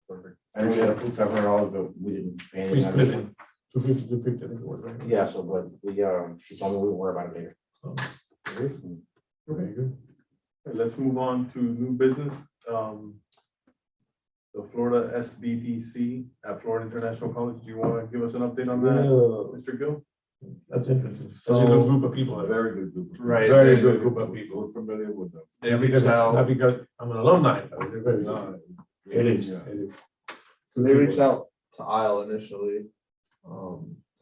Perfect. I know we had approved $500, but we didn't pay We anything on split this it. one. 250, I think it was, right? Yeah, so but she told me we would worry about it later. Very good. Okay, let's move on to new business. The Florida SBDC at Florida International College. Do you want to give us an update on that, Mr. Gill? That's interesting. That's a good group of people. A very good group. Right. Very good group of people. We're familiar with them. They Not reached because, not out, because I'm an alumni, but they're very good. It is, Yeah. it is. so they reached out to Isle initially,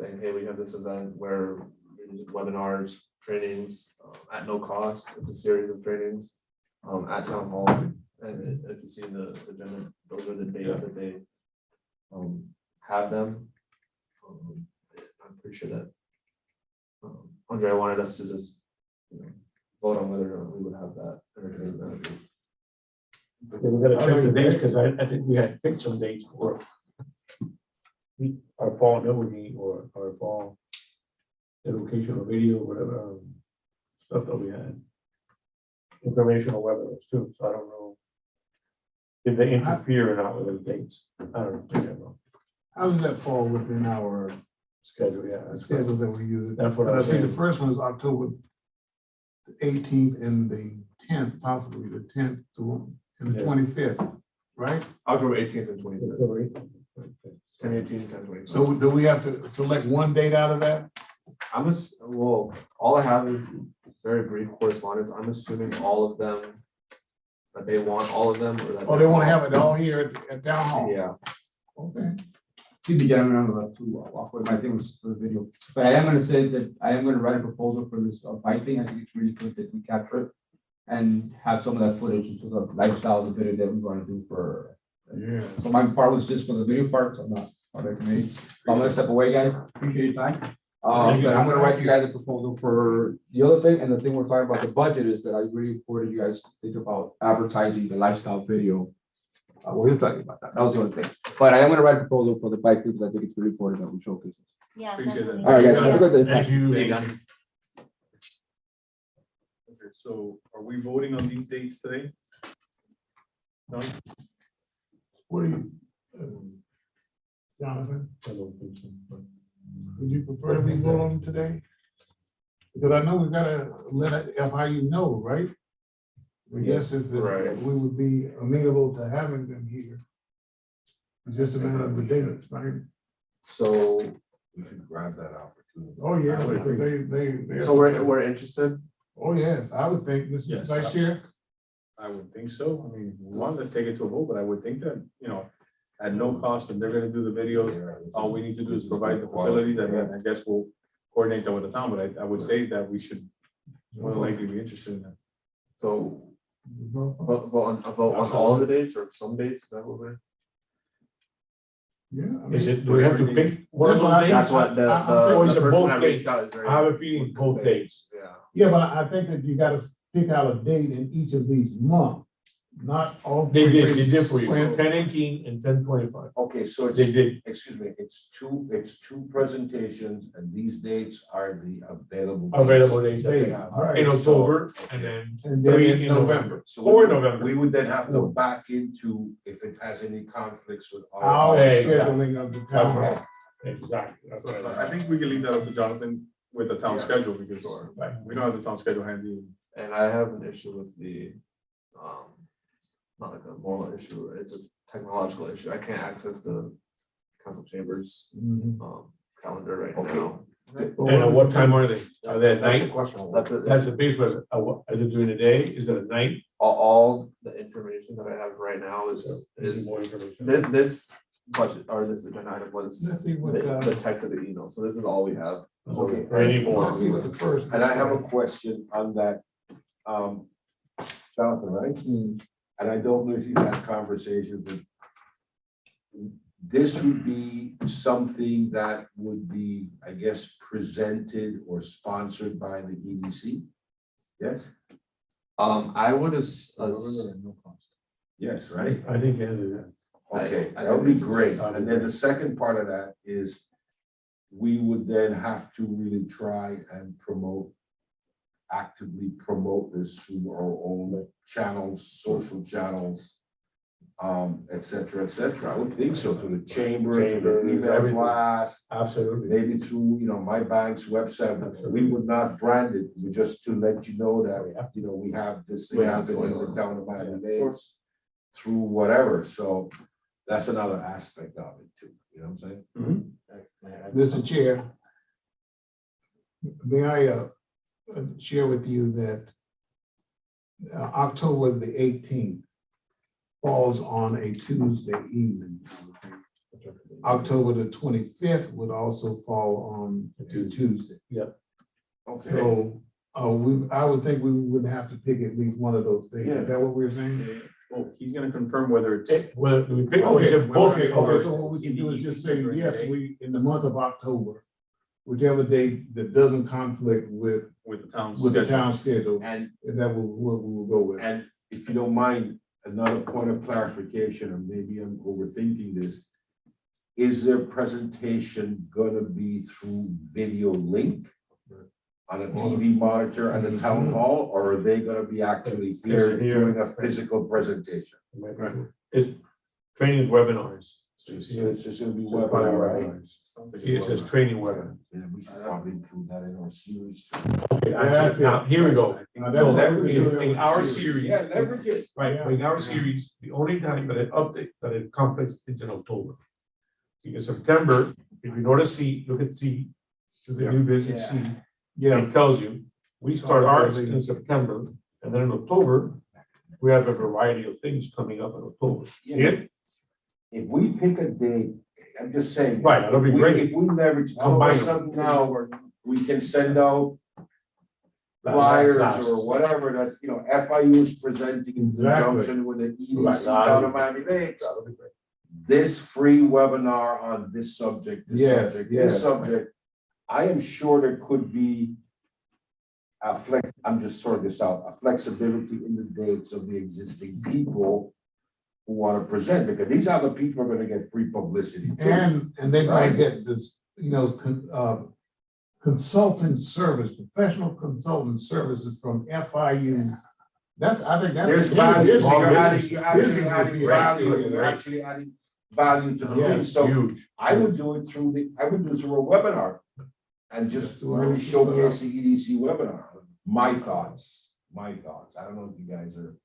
saying, hey, we have this event where we do webinars, trainings, at no cost. It's a series of trainings, at town hall. And if you've seen the agenda, those are the dates that they, have them. I'm pretty sure that, Andre wanted us to just, vote on whether or not we would have that entertainment. We're gonna check the dates, because I think we had picked some dates for our fall memory or our fall educational video, whatever, stuff that we had. Informational webinars too, so I don't know if they interfere or not with the dates. I don't know. How does that fall within our Schedule, yeah. that's- schedule that we use? That's what But I'm I see the saying. first one is October 18th and the 10th, possibly the 10th and the Yeah. 25th, right? October 18th and 25th. October 8th. 10/18, 10/25. So do we have to select one date out of that? Well, all I have is very brief correspondence. I'm assuming all of them, that they want all of them, or that. Oh, they want to have it all here at town hall? Yeah, Okay. to be getting around about to awkward, my thing was for the video. But I am gonna say that I am gonna write a proposal for this bike thing. I think it's really good that we capture it. And have some of that footage into the lifestyle of the video that we wanna do for. Yeah. So my part was just for the video part, so I'm not part of the committee. So I'm gonna step away, guys. Appreciate your time. But I'm gonna write you guys a proposal for the other thing, and the thing we're talking about, the budget, is that I really wanted you guys to think about advertising the lifestyle video. We'll talk about that. That was the only thing. But I am gonna write a proposal for the bike because I think it's really important that we showcase this. Yeah. Appreciate definitely. that. All right, guys, have a good day. Thank you. Okay, so are we voting on these dates today? No? What do you, Jonathan, I don't think so, but- would you prefer we vote on them today? Because I know we gotta let FIU know, right? I guess is that Right. we would be amenable to having them here. It's just a matter of the dates, right? so, We should grab that opportunity. Oh, yeah, I would because they. so we're interested. Oh, yeah, I would think, Mr. Yes. Vice Chair. I would think so. I mean, one, let's take it to a vote, but I would think that, at no cost, and they're gonna do the videos. All we need to do is provide the facilities, and then I guess we'll coordinate that with the town, but I would say that we should more than likely be interested in that. So a vote on all of the dates or some dates, is that what we're? Yeah. I mean, Is it, do we have to pick one of That's what those I- dates? That's what Or is the it person both that reached dates? out is very. I have a feeling both dates. Yeah. Yeah, but I think that you gotta pick out a date in each of these months, not all. They did for you, Well- 10/18 and 10/25. Okay, so They it's, did, excuse me, it's two presentations and these dates are the available. dates. available dates that they have, Right. in October and then And then 3 in November. So Or we- November. We would then have to back into if it has any conflicts with Our our. Hey, scheduling of the town hall. Exactly. That's what I think we can leave that up to Jonathan with the town Yeah, schedule, because sure. we don't have the town schedule handy. And I have an issue with the, not like a moral issue, it's a technological issue. I can't access the council chambers, calendar right now. And at what time are they? Are they at That's a night? question. That's it. That's the biggest question. Is it during the day? Is it at night? All the information that I have right now is More information. this budget, or this agenda item was Let's see what, the text of the email, so this is all we have. Okay. Any more? let's see what the first. And I have a question on that. Jonathan, right? And I don't know if you've had conversations with. This would be something that would be, I guess, presented or sponsored by the EDC? Yes? I would Yes, right? I think Andrew, that. Okay, I that would be think- great. And then the second part of that is we would then have to really try and actively promote this through our own channels, social channels, et cetera, et cetera. I would think so, through the chamber, through the email Everything. blast, Absolutely. maybe through, my bank's website. We would not brand it, we just to let you know that, we have this thing happening in the town of Miami-Dade through whatever, so that's another aspect of it too, you know what I'm saying? Mr. Chair, may I share with you that October the 18th falls on a Tuesday evening. October the 25th would also fall on a Tuesday. Okay, So I would think we would have to pick at least one of those days. Is that what we're saying? Well, he's gonna confirm whether it's. Well, we pick Okay, so what we can do is just say, yes, in the month of October, whichever date that doesn't conflict with With the town's. the schedule. town schedule, and, and that will, what we will go with. and if you don't mind, another point of clarification, or maybe I'm overthinking this. Is their presentation gonna be through video link? On a TV monitor at the town hall, or are they gonna be actually here doing a physical presentation? It's training webinars. So it's just gonna be Webinar, webinar, right? It says training webinar. Yeah, we should probably include that in our series. Okay, That's it. now, here we go. Now, So that's what we do in with our the series. Yeah, leverage it. Right, Yeah. in our series, the only time that it update, that it conflicts is in October. Because September, if you notice, look at C, to the new business C, Yeah, it tells you, we start ours in September, and then in October, we have a variety of things coming up in October. Yeah. If we pick a date, I'm just saying. Right, that'll be if we- great. If we leverage, all of Combine a them. sudden now, we can send out That's- flyers that's- or whatever, that's, FIU is presenting in Exactly. conjunction with the EDC Right. down in Miami-Dade. That'll be great. This free webinar on this subject, this Yes, subject, yes. this subject. I am sure there could be I'm just sorting this out, a flexibility in the dates of the existing people who want to present, because these other people are gonna get free publicity too. and they might Right. get this, consulting service, professional consultant services from FIU. I think that's. There's value, so you're Business- you're actually business would adding be value, happy with you're that. actually adding value to the Yeah. thing, so Huge. I would do it through a webinar. And just really showcase the EDC webinar, my thoughts, I don't know if you guys are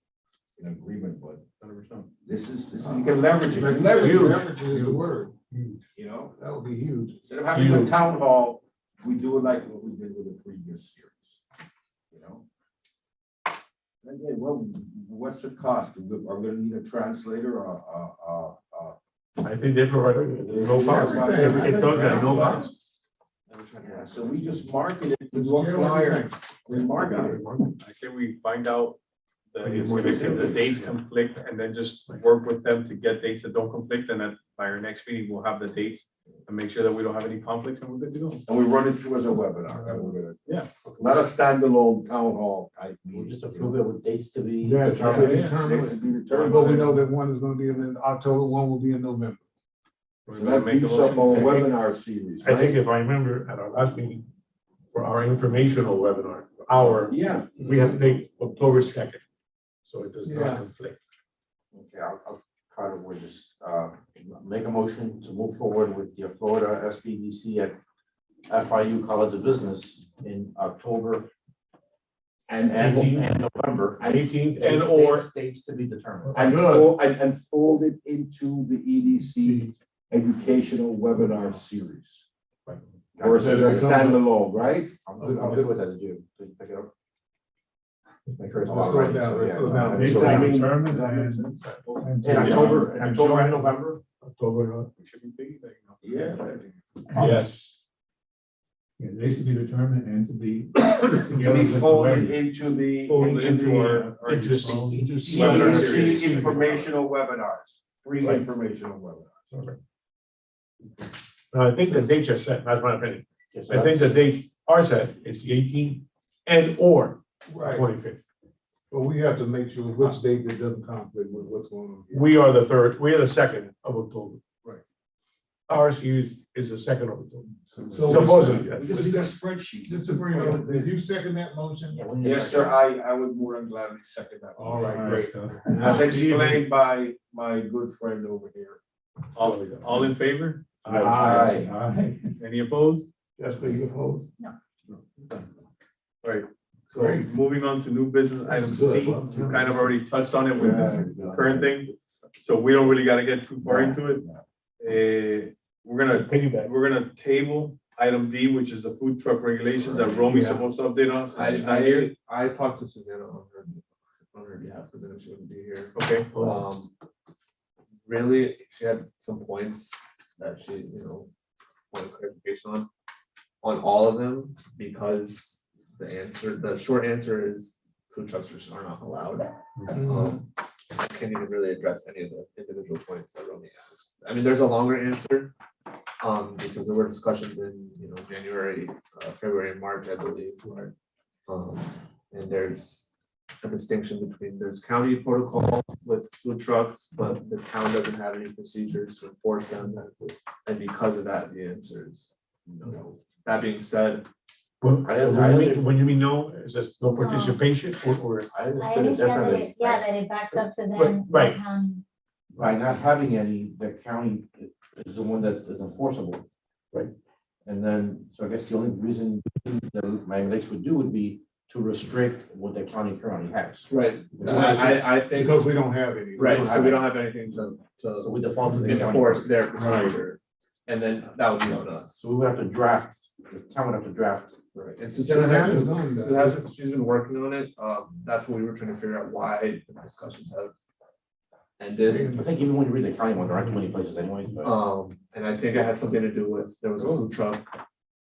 in agreement, but 100%. this is, you can leverage it, you Leverage leverage it, is the word. That would be huge. instead of having a town hall, we do it like what we did with the previous series, And then, what's the cost? Are we gonna need a translator or, I think they provide, there's no cost. Everything. It does that, no cost. yeah, so we just market it, we do a flyer, we market it. I say we find out the dates conflict and then just work with them to get dates that don't conflict, and then by our next meeting, we'll have the dates and make sure that we don't have any conflicts and we're good to go. And we run it through as a webinar, that we're gonna. Yeah. Not a standalone town hall type We'll meeting. just approve it with dates to be. Yeah, Dates to be determined. But we know that one is gonna be in October, one will be in November. So that beats up our webinar series, I think right? if I remember at our last meeting, for our informational webinar, Yeah, we have paid October 2nd. So it does Yeah. not conflict. Okay, I'll try to word this, make a motion to move forward with the Florida SBDC at FIU College of Business in October And, And November. 18th Dates- and/or Dates to be determined. and Good. fold it into the EDC educational webinar series. Versus a standalone, right? I'm good with that, you, please pick it up. Just make sure it's all Let's slow right. it down, So, let's yeah, slow it down. They so, say I mean, determined In October and November. October, we should be piggybacking off. Yeah. Yes. Yeah, they should be determined and to be. To be folded into the. Folded into the our existing webinar webinar series, series. informational webinars, free Right. informational webinars. I think the dates are set, that's my opinion. Okay, so I think the that's- dates are set, it's the 18th and/or right, 25th. but we have to make sure which date that doesn't conflict with what's going on here. We are the 2nd of October. Right. Ours is the 2nd of October. So- Supposedly, We yes. just need a spreadsheet. Just to bring it up, did you second that motion? Yeah, we need a Yes, second. sir, I would more than gladly second that. All right, Alright, great. so- As explained by my good friend over here. All in favor? Aye. Aye. Any opposed? Jessica, you opposed? Right, so Great. moving on to new business item Good. C, we kind of already touched on it with this current thing, so we don't really gotta get too far into it. We're gonna table item D, which is the food truck regulations that Romy's Yeah. supposed to update on, so she's not here. I talked to Susanna on her behalf, because then she wouldn't be here. Okay, Really, she had some points that she, wanted clarification on all of them, because the short answer is food trucks just are not allowed. I can't even really address any of the individual points that Romy asked. I mean, there's a longer answer, because there were discussions in, January, February, and March, I believe. And there's a distinction between there's county protocol with food trucks, but the town doesn't have any procedures to enforce them. And because of that, the answer is no. That being said, when you mean no, is this no participation or? I I understood it understand that, differently. that it backs up to them. Right. By not having any, the county is the one that is enforceable. Right. And then, so I guess the only reason that my lakes would do would be to restrict what the county currently has. right, I think, Because we don't have any. right, so we don't have anything So to we default to the county. enforce their procedure. And then that would be on us. So we would have to draft, the town would have to draft. Right, and Susanna's done that. she's been working on it. That's what we were trying to figure out why the discussions have ended. I think even when you read the county one, there aren't too many places anyways, but. And I think it had something to do with, there was a food truck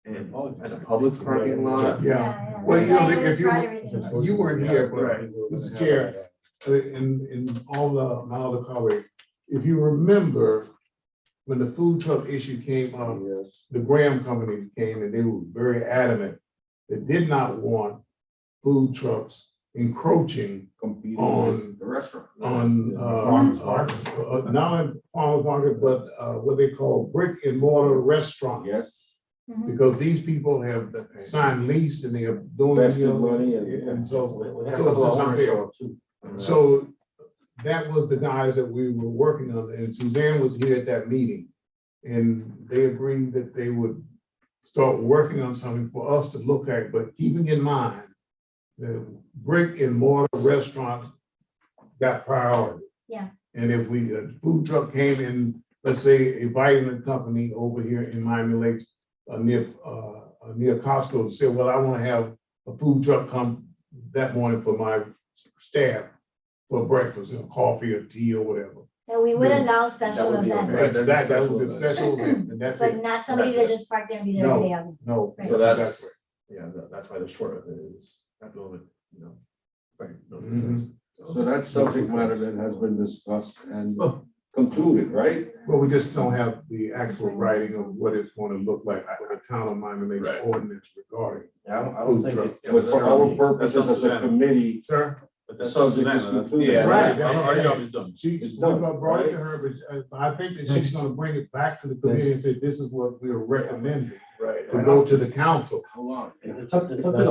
in a public parking lot. Yeah, well, if you weren't here, Right. but Mr. Chair, in all my other colleagues, if you remember, when the food truck issue came up, the Graham Company came and they were very adamant. They did not want food trucks encroaching Competing On- with the restaurant. on, Farmers market. not only farmers market, but what they call brick and mortar restaurants. Yes. Because these people have signed lease and they are doing. Invested money And so. We had a so couple of it's owners unfair. show up too. So that was the guys that we were working on, and Suzanne was here at that meeting. And they agreed that they would start working on something for us to look at, but keeping in mind the brick and mortar restaurants got priority. Yeah. And if a food truck came in, let's say a vitamin company over here in Miami Lakes, near Costco, and said, well, I want to have a food truck come that morning for my staff for breakfast, coffee or tea or whatever. So we would allow special would be events, okay. That would be a special event, and that's but it. not somebody to just park there and be there every day of it. No. Right. So that's, that's why the short of it is at the moment, Right. no, Mhm. So that's subject matter that has been discussed and concluded, right? But we just don't have the actual writing of what it's going to look like for the town of Miami Lakes Right. ordinance regarding. Yeah, I don't think it. But for our purposes as a committee, Sir? But the that's subject is Susanna. concluded. Yeah. Right. Our job is done. She It's done, brought it to right? her, but I think that she's gonna bring it back to the committee and say, this is what we're recommending Right. to go to the council. Hold on. It's up to the way.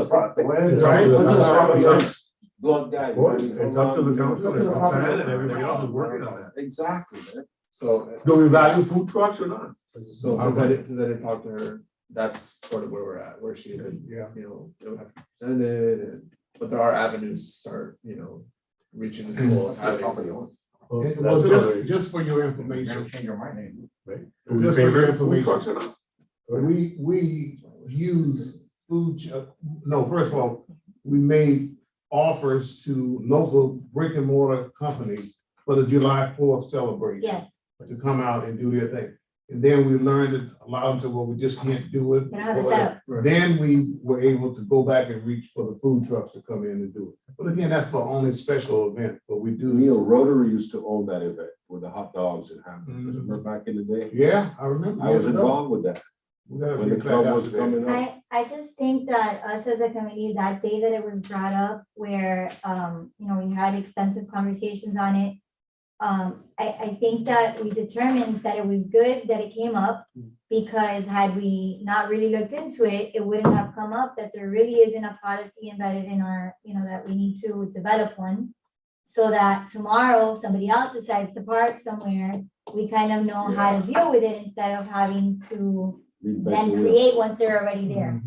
It's up to the council. Blood guy. It's up to the council, and Suzanne and everybody else is working on that. Exactly, man. So, Do we value food trucks or not? so since I didn't talk to her, that's sort of where we're at, where she had, Yeah. it would have to be presented and But there are avenues to start, reaching this goal of having. Well, just for your information, Change your mind. just for your Food trucks information, or not? we use no, first of all, we made offers to local brick and mortar companies for the July 4th celebration. Yes, To come out and do their thing. And then we learned that a lot of them said, well, we just can't do it. they don't have the setup. Then we were able to go back and reach for the food trucks to come in and do it. But again, that's for only special event, but we do. Neil, Rotary used to own that event with the hot dogs and hamburgers. Remember back in the day? Yeah, I remember. I was years ago. involved with that. We gotta When the reach back club out was to that. coming up. I just think that us as a committee, that day that it was brought up where, we had extensive conversations on it. I think that we determined that it was good that it came up because had we not really looked into it, it wouldn't have come up that there really isn't a policy embedded in our, that we need to develop one. So that tomorrow, somebody else decides to park somewhere, we kind of know how to deal with it instead of having to then create once they're already there.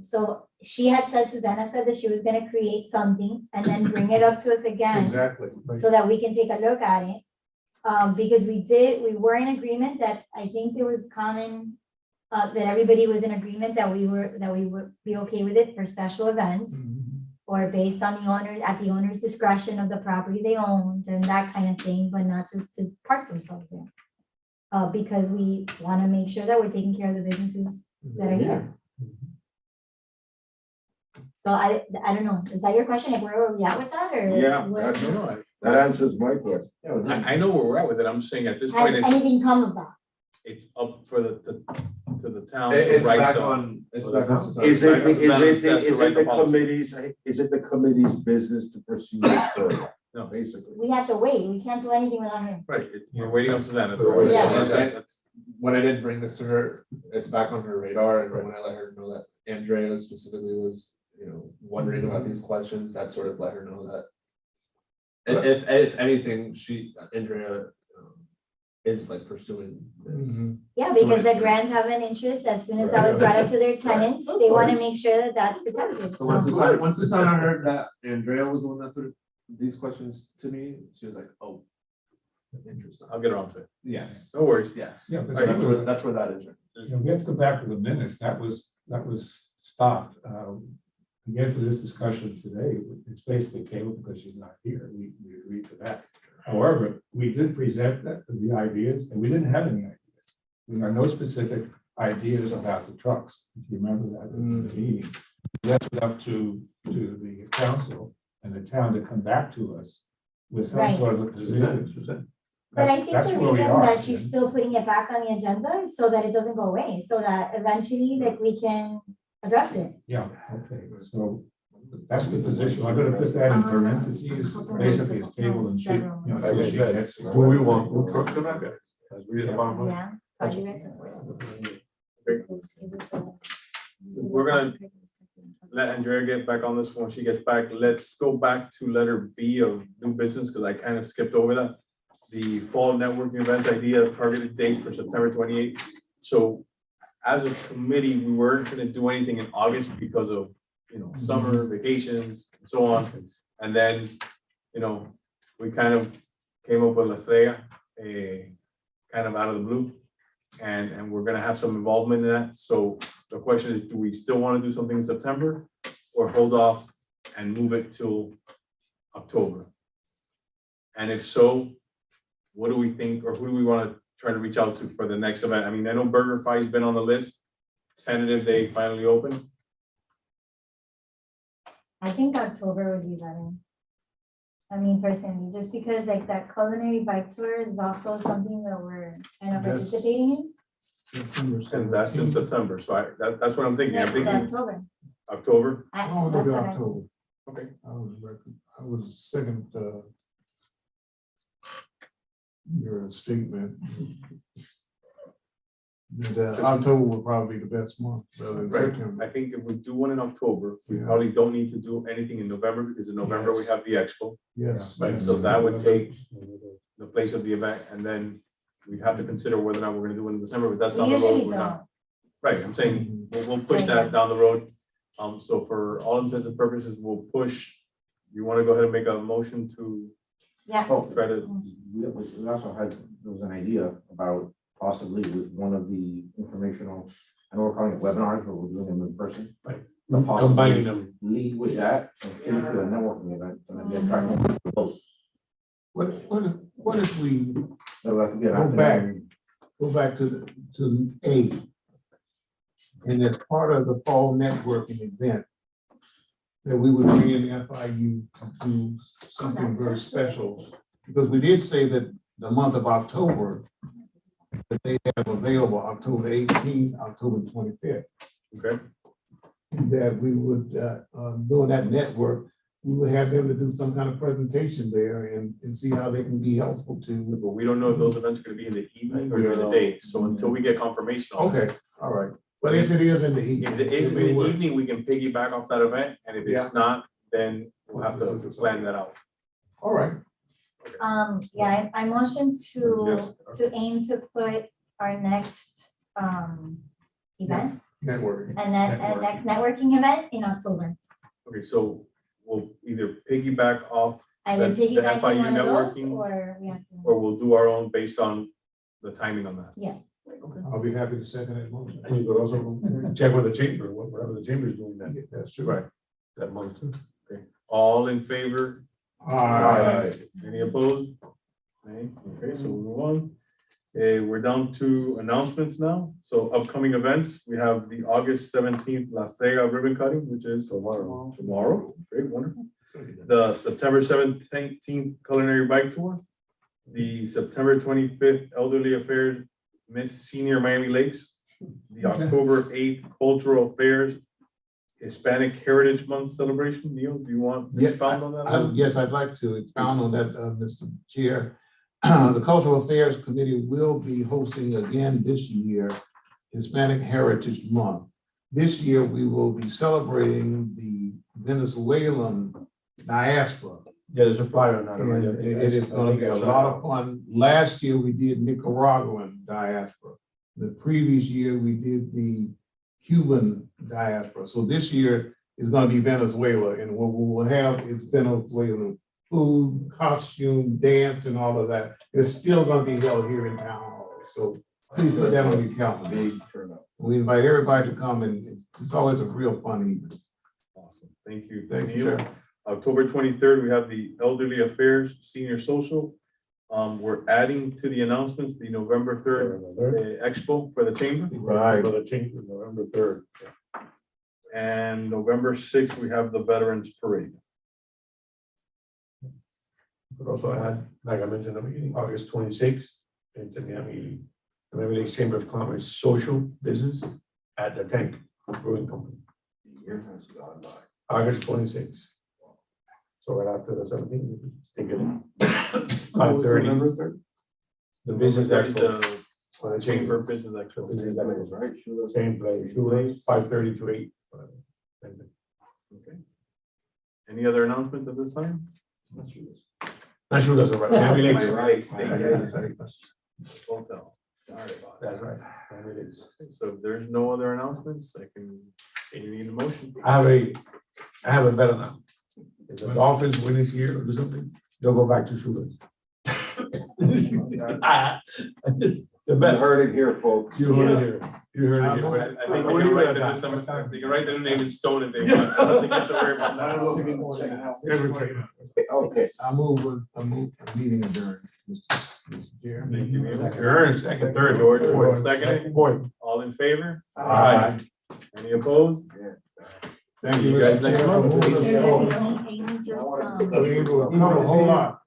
So she had said, Susanna said that she was gonna create something and then bring it up to us again Exactly. so that we can take a look at it. Because we were in agreement that I think it was common, that everybody was in agreement that we would be okay with it for special events or based on at the owner's discretion of the property they owned and that kind of thing, but not just to park themselves there. Because we want to make sure that we're taking care of the businesses that are here. So I don't know, is that your question? Like, where are we at with that or? Yeah, what- that answers my question. I know where we're at with it. I'm saying at this Has point, anything come of that? it's up for to the town It- to It's write back the. on, it's back on. society. Is it, That's the policy. is it the committee's business to pursue this further? No. Basically. We have to wait. We can't do anything without her. Right, we're waiting on Susanna. Yeah. That's- When I did bring this to her, it's back on her radar, and when I let her know that Andrea specifically was, wondering about these questions, that sort of let her know that. And if anything, Andrea is like pursuing this. Yeah, because the grants have an interest. As soon as that was brought up to their tenants, they want to make sure that that's protected. So once So- Susanna heard that Andrea was the one that put these questions to me, she was like, oh, interesting. I'll get around to it. Yes, No worries. yes. Yeah, but That's where that is. We have to go back to the minutes. That was stopped. Again, for this discussion today, it's basically tabled because she's not here. We agreed to that. However, we did present the ideas and we didn't have any ideas. We had no specific ideas about the trucks. If you remember that in the meeting. We left it up to the council and the town to come back to us with some Right. sort of a position. But I think That's the where we reason are. that she's still putting it back on the agenda is so that it doesn't go away, so that eventually like we can address it. Yeah, okay, so that's the position. I'm gonna put that in parentheses, basically it's table and sheet. Do we want food trucks or not, guys? That's really the bottom line. Yeah. probably right. We're gonna let Andrea get back on this when she gets back. Let's go back to letter B of new business, because I kind of skipped over that. The fall networking events idea, targeted date for September 28th. So as a committee, we weren't gonna do anything in August because of, summer vacations and so on. And then, we kind of came up with La Estrella, kind of out of the blue. And we're gonna have some involvement in that. So the question is, do we still want to do something in September or hold off and move it till October? And if so, what do we think, or who do we want to try to reach out to for the next event? I mean, I know Burger Fi's been on the list, tentative they finally opened. I think October would be better. I mean, personally, just because like that culinary bike tour is also something that we're kind of Yes. participating And that's in September, so that's what I'm in. thinking. I'm Next thinking October. October. Oh, That's maybe what I- October. Okay. I was second, your statement. That October would probably be the best month rather than Right. September. I think if we do one in October, we Yeah. probably don't need to do anything in November, because in November we have the expo. Yes. Right, so that would take the place of the event, and then we have to consider whether or not we're gonna do it in December, but that's We down the road. usually We're not. don't. Right, I'm saying, we'll push Right, that yeah. down the road. So for all intents and purposes, we'll push, you want to go ahead and make a motion to Yeah. Oh, try to, we also had, there was an idea about possibly with one of the informational, I know we're calling it webinars, but we're doing them in person. Right. But possibly Combining them. lead with that and finish with a networking event, and then get trying to both. What if we That'll have to be an Go back. afternoon. go back to A? And as part of the fall networking event, that we would bring in FIU to do something very special. Because we did say that the month of October, that they have available October 18th, October 25th. okay? That we would, doing that network, we would have them to do some kind of presentation there and see how they can be helpful to. But we don't know if those events are gonna be in the evening or during the day, so until we get confirmation. on that, Okay, all right. But if it is in the evening. If it is in it may the work. evening, we can piggyback off that event, and if Yeah. it's not, then we'll have to plan that out. All right. Yeah, I motion Yes. to aim to put our next, event, Networking. and then, and next networking event in October. Okay, so we'll either piggyback off, Either The piggybacking FIU one of those, networking, or we have to, or we'll do our own based on the timing on that. I'll be happy to second that motion. And you could also check with the chamber, whatever the chamber's doing that, Yeah, that's true. Right. that month too. All in favor? All right. Any opposed? Okay, so we'll move on. We're down to announcements now. So upcoming events, we have the August 17th La Stega ribbon cutting, which is tomorrow. Tomorrow, great, wonderful. The September 17th culinary bike tour. The September 25th Elderly Affairs Miss Senior Miami Lakes. The October 8th Cultural Affairs Hispanic Heritage Month celebration. Neil, do you want to Yeah, expound on that? Yes, I'd like to expound on that, Mr. Chair. The Cultural Affairs Committee will be hosting again this year Hispanic Heritage Month. This year, we will be celebrating the Venezuelan diaspora. Yeah, there's a flyer on that. And it is gonna be a lot of fun. Last year, we did Nicaraguan diaspora. The previous year, we did the Cuban diaspora. So this year is gonna be Venezuela, and what we will have is Venezuelan food, costume, dance, and all of that. It's still gonna be held here in town hall. So please put that on your calendar. Big turnout. We invite everybody to come, and it's always a real fun evening. Awesome, thank you. Thank you, Neil. sir. October 23rd, we have the Elderly Affairs Senior Social. We're adding to the announcements, the November 3rd Expo for the chamber. Right. For the chamber, November 3rd. And November 6th, we have the Veterans Parade. But also add, like I mentioned in the beginning, August 26th, it's in the Miami Lakes Chamber of Commerce Social Business at the Tank Brewing Company, Your time's gone by. August 26th. So right after the 17th, we can stick it in. 5:30. The business That's expo. for the chamber business expo. Business expo. Right, sure. Same place, shoelace, 5:30 to 8. Okay. Any other announcements at this time? Not sure that's all right. Miami Lakes. Hotel. Sorry about that. That's right. Miami Lakes. So if there's no other announcements, you need a motion. I have a better now. If the Dolphins win this year or do something, they'll go back to shoelace. It's a You bet. heard it here, folks. You heard it here. You heard it I here. think they can write the they can write the name in stone if they want. I don't think you have to worry about that. Okay. I move the meeting adjourned, Mr. Chair. Thank you, Neil. You're in second, third. George, fourth, second. fourth. All in favor? Aye. Any opposed? Thank See you. you guys Mr. next Chair. month. Move the And show. then the only thing we just, We will come a whole lot.